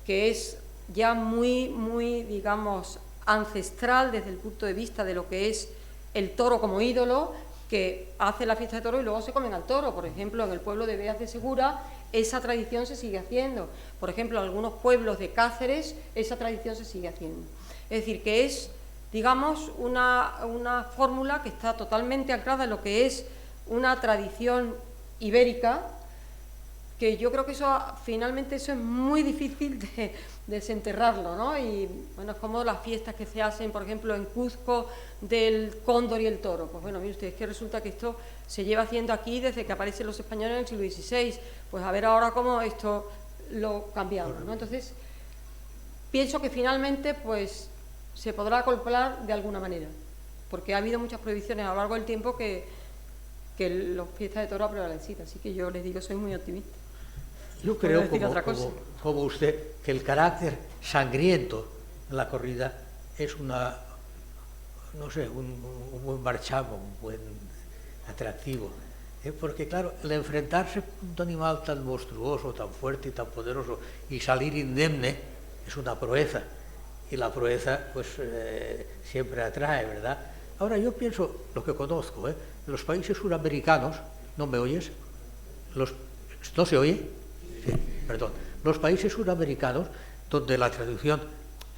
que es ya muy, muy, digamos, ancestral desde el punto de vista de lo que es el toro como ídolo, que hace la fiesta de toros y luego se comen al toro. Por ejemplo, en el pueblo de Beas de Segura, esa tradición se sigue haciendo. Por ejemplo, en algunos pueblos de Cáceres, esa tradición se sigue haciendo. Es decir, que es, digamos, una fórmula que está totalmente anclada en lo que es una tradición ibérica, que yo creo que eso, finalmente, eso es muy difícil de desenterrarlo, ¿no? Y bueno, es como las fiestas que se hacen, por ejemplo, en Cuzco, del cóndor y el toro. Pues bueno, mire usted, es que resulta que esto se lleva haciendo aquí desde que aparecen los españoles en el siglo XVI. Pues a ver ahora cómo esto lo cambiaron, ¿no? Entonces, pienso que finalmente, pues, se podrá acoplar de alguna manera, porque ha habido muchas prohibiciones a lo largo del tiempo que las fiestas de toro ha prevalecido. Así que yo les digo, soy muy optimista. Yo creo, como usted, que el carácter sangriento de la corrida es un buen marchamo, un buen atractivo. Porque, claro, el enfrentarse con un animal tan monstruoso, tan fuerte y tan poderoso y salir indemne es una proeza. Y la proeza, pues, siempre atrae, ¿verdad? Ahora, yo pienso, lo que conozco, los países suramericanos, ¿no me oyes? ¿No se oye? Sí, perdón. Los países suramericanos, donde la tradición,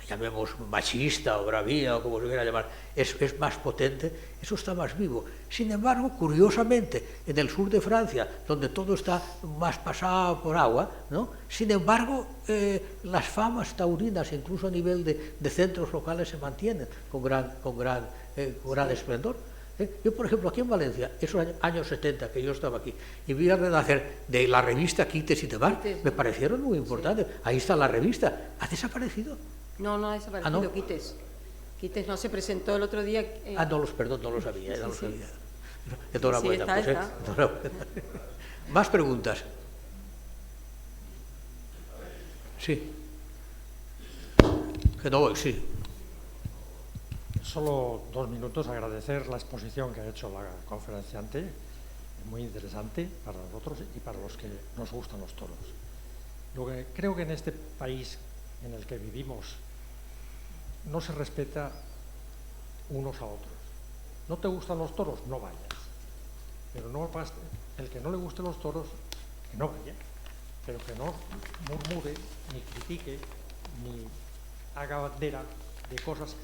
llamemos machista o bravía o como se quiera llamar, es más potente, eso está más vivo. Sin embargo, curiosamente, en el sur de Francia, donde todo está más pasado por agua, ¿no?, sin embargo, las famas taurinas, incluso a nivel de centros locales, se mantienen con gran esplendor. Yo, por ejemplo, aquí en Valencia, esos años 70 que yo estaba aquí, y vi a renacer de la revista Quites y demás, me parecieron muy importantes. Sí. Ahí está la revista. ¿Ha desaparecido? No, no ha desaparecido, ¿no? Quites. Quites no se presentó el otro día. Perdón, no lo sabía, no lo sabía. Enhorabuena, sí, está. Enhorabuena. ¿Más preguntas? Sí. Que no, sí. Solo 2 minutos, agradecer la exposición que ha hecho la conferenciante, muy interesante para nosotros y para los que nos gustan los toros. Lo que creo que en este país en el que vivimos no se respeta unos a otros. ¿No te gustan los toros? No vayas. Pero no el que no le guste los toros, que no vaya, pero que no murmure, ni critique, ni haga bandera de cosas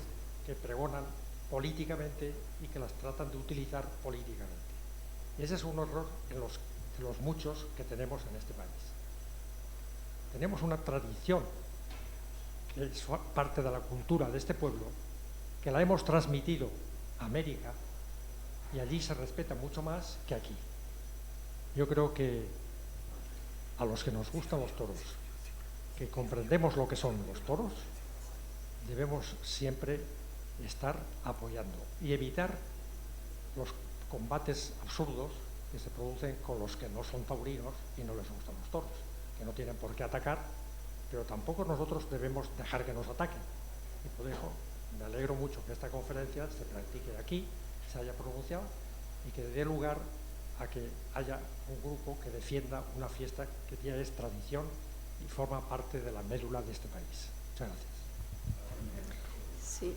que pregonan políticamente y que las tratan de utilizar políticamente. Ese es un error de los muchos que tenemos en este país. Tenemos una tradición que es parte de la cultura de este pueblo, que la hemos transmitido a América y allí se respeta mucho más que aquí. Yo creo que a los que nos gustan los toros, que comprendemos lo que son los toros, debemos siempre estar apoyando y evitar los combates absurdos que se producen con los que no son taurinos y no les gustan los toros, que no tienen por qué atacar, pero tampoco nosotros debemos dejar que nos ataquen. Y por eso me alegro mucho que esta conferencia se practique aquí, se haya pronunciado y que dé lugar a que haya un grupo que defienda una fiesta que ya es tradición y forma parte de la médula de este país. Muchas gracias. Sí.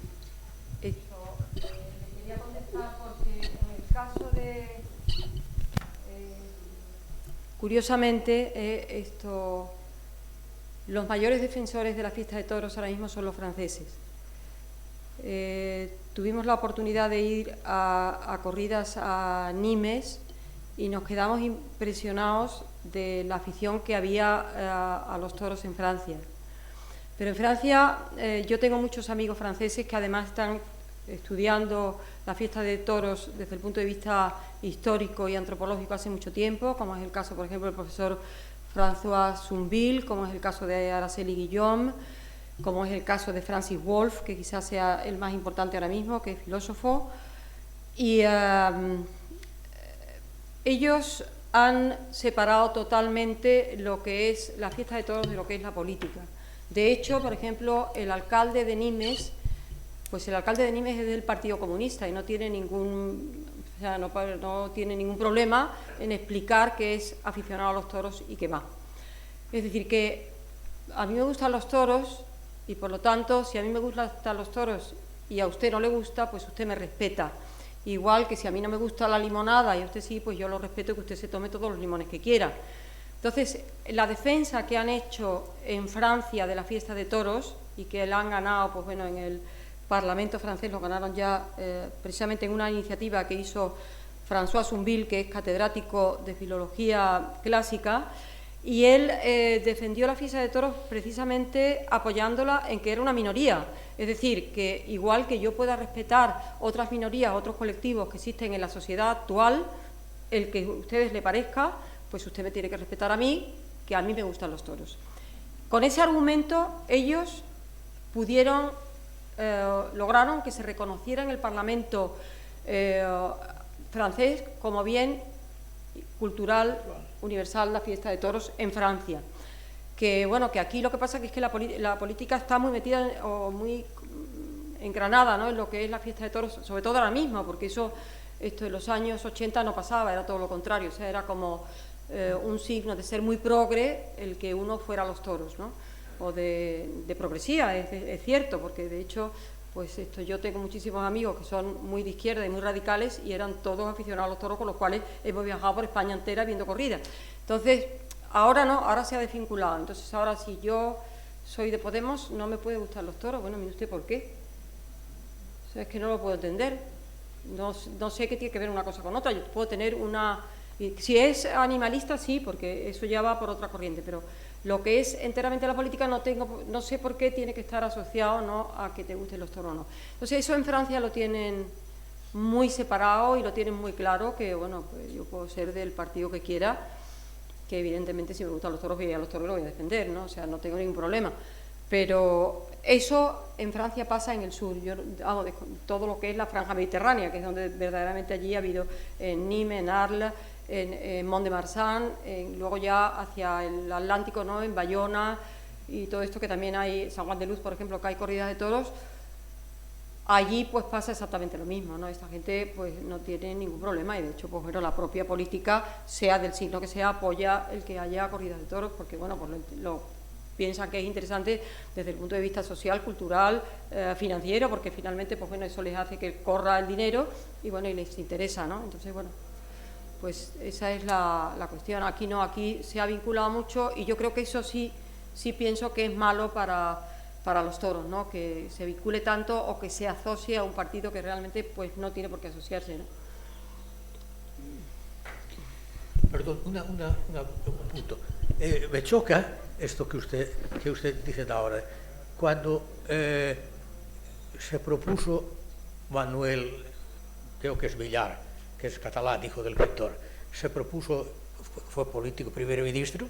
Le quería contestar porque en el caso de... curiosamente, los mayores defensores de la fiesta de toros ahora mismo son los franceses. Tuvimos la oportunidad de ir a corridas a Nimes y nos quedamos impresionados de la afición que había a los toros en Francia. Pero en Francia yo tengo muchos amigos franceses que además están estudiando la fiesta de toros desde el punto de vista histórico y antropológico hace mucho tiempo, como es el caso, por ejemplo, del profesor François Zumbil, como es el caso de Araceli Guillaume, como es el caso de Francis Wolff, que quizás sea el más importante ahora mismo, que es filósofo. Y ellos han separado totalmente lo que es la fiesta de toros de lo que es la política. De hecho, por ejemplo, el alcalde de Nimes, pues el alcalde de Nimes es del Partido Comunista y no tiene ningún problema en explicar que es aficionado a los toros y que va. Es decir, que a mí me gustan los toros y por lo tanto, si a mí me gustan los toros y a usted no le gusta, pues usted me respeta. Igual que si a mí no me gusta la limonada y a usted sí, pues yo lo respeto, que usted se tome todos los limones que quiera. Entonces, la defensa que han hecho en Francia de la fiesta de toros y que la han ganado, pues bueno, en el Parlamento francés lo ganaron ya precisamente en una iniciativa que hizo François Zumbil, que es catedrático de filología clásica, y él defendió la fiesta de toros precisamente apoyándola en que era una minoría. Es decir, que igual que yo pueda respetar otras minorías, otros colectivos que existen en la sociedad actual, el que a ustedes le parezca, pues usted me tiene que respetar a mí, que a mí me gustan los toros. Con ese argumento ellos lograron que se reconociera en el Parlamento francés como bien cultural universal la fiesta de toros en Francia. Que bueno, que aquí lo que pasa es que la política está muy metida o muy engranada, ¿no?, en lo que es la fiesta de toros, sobre todo ahora mismo, porque esto en los años 80 no pasaba, era todo lo contrario, o sea, era como un signo de ser muy progre el que uno fuera a los toros, ¿no?, o de progresía, es cierto, porque de hecho, pues yo tengo muchísimos amigos que son muy de izquierda y muy radicales y eran todos aficionados a los toros, con los cuales hemos viajado por España entera viendo corridas. Entonces, ahora no, ahora se ha desvinculado. Entonces, ahora si yo soy de Podemos, no me puede gustar los toros. Bueno, mire usted por qué. O sea, es que no lo puedo entender. No sé qué tiene que ver una cosa con otra. Yo puedo tener una... Si es animalista, sí, porque eso ya va por otra corriente, pero lo que es enteramente la política no sé por qué tiene que estar asociado, ¿no?, a que te gusten los toros o no. Entonces, eso en Francia lo tienen muy separados y lo tienen muy claro, que bueno, pues yo puedo ser del partido que quiera, que evidentemente si me gustan los toros, voy a los toros, lo voy a defender, ¿no? O sea, no tengo ningún problema. Pero eso en Francia pasa en el sur, todo lo que es la franja mediterránea, que es donde verdaderamente allí ha habido en Nîmes, en Arles, en Mont-de-Marsan, luego ya hacia el Atlántico, ¿no? En Bayona y todo esto que también hay, San Juan de Luz, por ejemplo, que hay corridas de toros. Allí pues pasa exactamente lo mismo, ¿no? Esta gente pues no tiene ningún problema y de hecho pues bueno, la propia política, sea del signo que sea, apoya el que haya corridas de toros porque bueno, pues lo piensan que es interesante desde el punto de vista social, cultural, financiero, porque finalmente pues bueno, eso les hace que corra el dinero y bueno, y les interesa, ¿no? Entonces bueno, pues esa es la cuestión. Aquí no, aquí se ha vinculado mucho y yo creo que eso sí pienso que es malo para los toros, ¿no? Que se vincule tanto o que se asocie a un partido que realmente pues no tiene por qué asociarse, ¿no? Perdón, un punto. Me choca esto que usted dice ahora. Cuando se propuso Manuel, creo que es Villar, que es catalán, hijo del pintor, se propuso, fue político, primer ministro.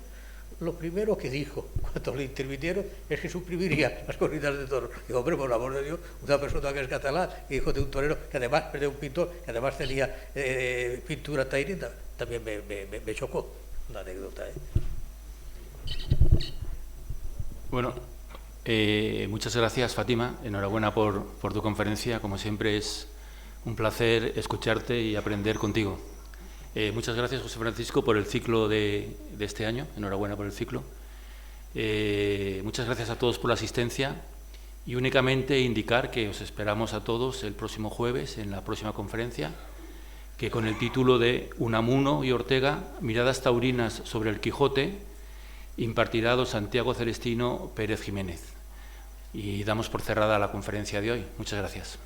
Lo primero que dijo cuando le intervinieron es que suprimiría las corridas de toros. Digo, hombre, por el amor de Dios, una persona que es catalán, hijo de un torero, que además, de un pintor, que además tenía pintura tairina, también me chocó. Una anécdota, Bueno, muchas gracias, Fátima. Enhorabuena por tu conferencia. Como siempre, es un placer escucharte y aprender contigo. Muchas gracias, José Francisco, por el ciclo de este año. Enhorabuena por el ciclo. Muchas gracias a todos por la asistencia y únicamente indicar que os esperamos a todos el próximo jueves en la próxima conferencia, que con el título de Unamuno y Ortega, miradas taurinas sobre el Quijote, impartirá don Santiago Celestino Pérez Jiménez. Y damos por cerrada la conferencia de hoy. Muchas gracias.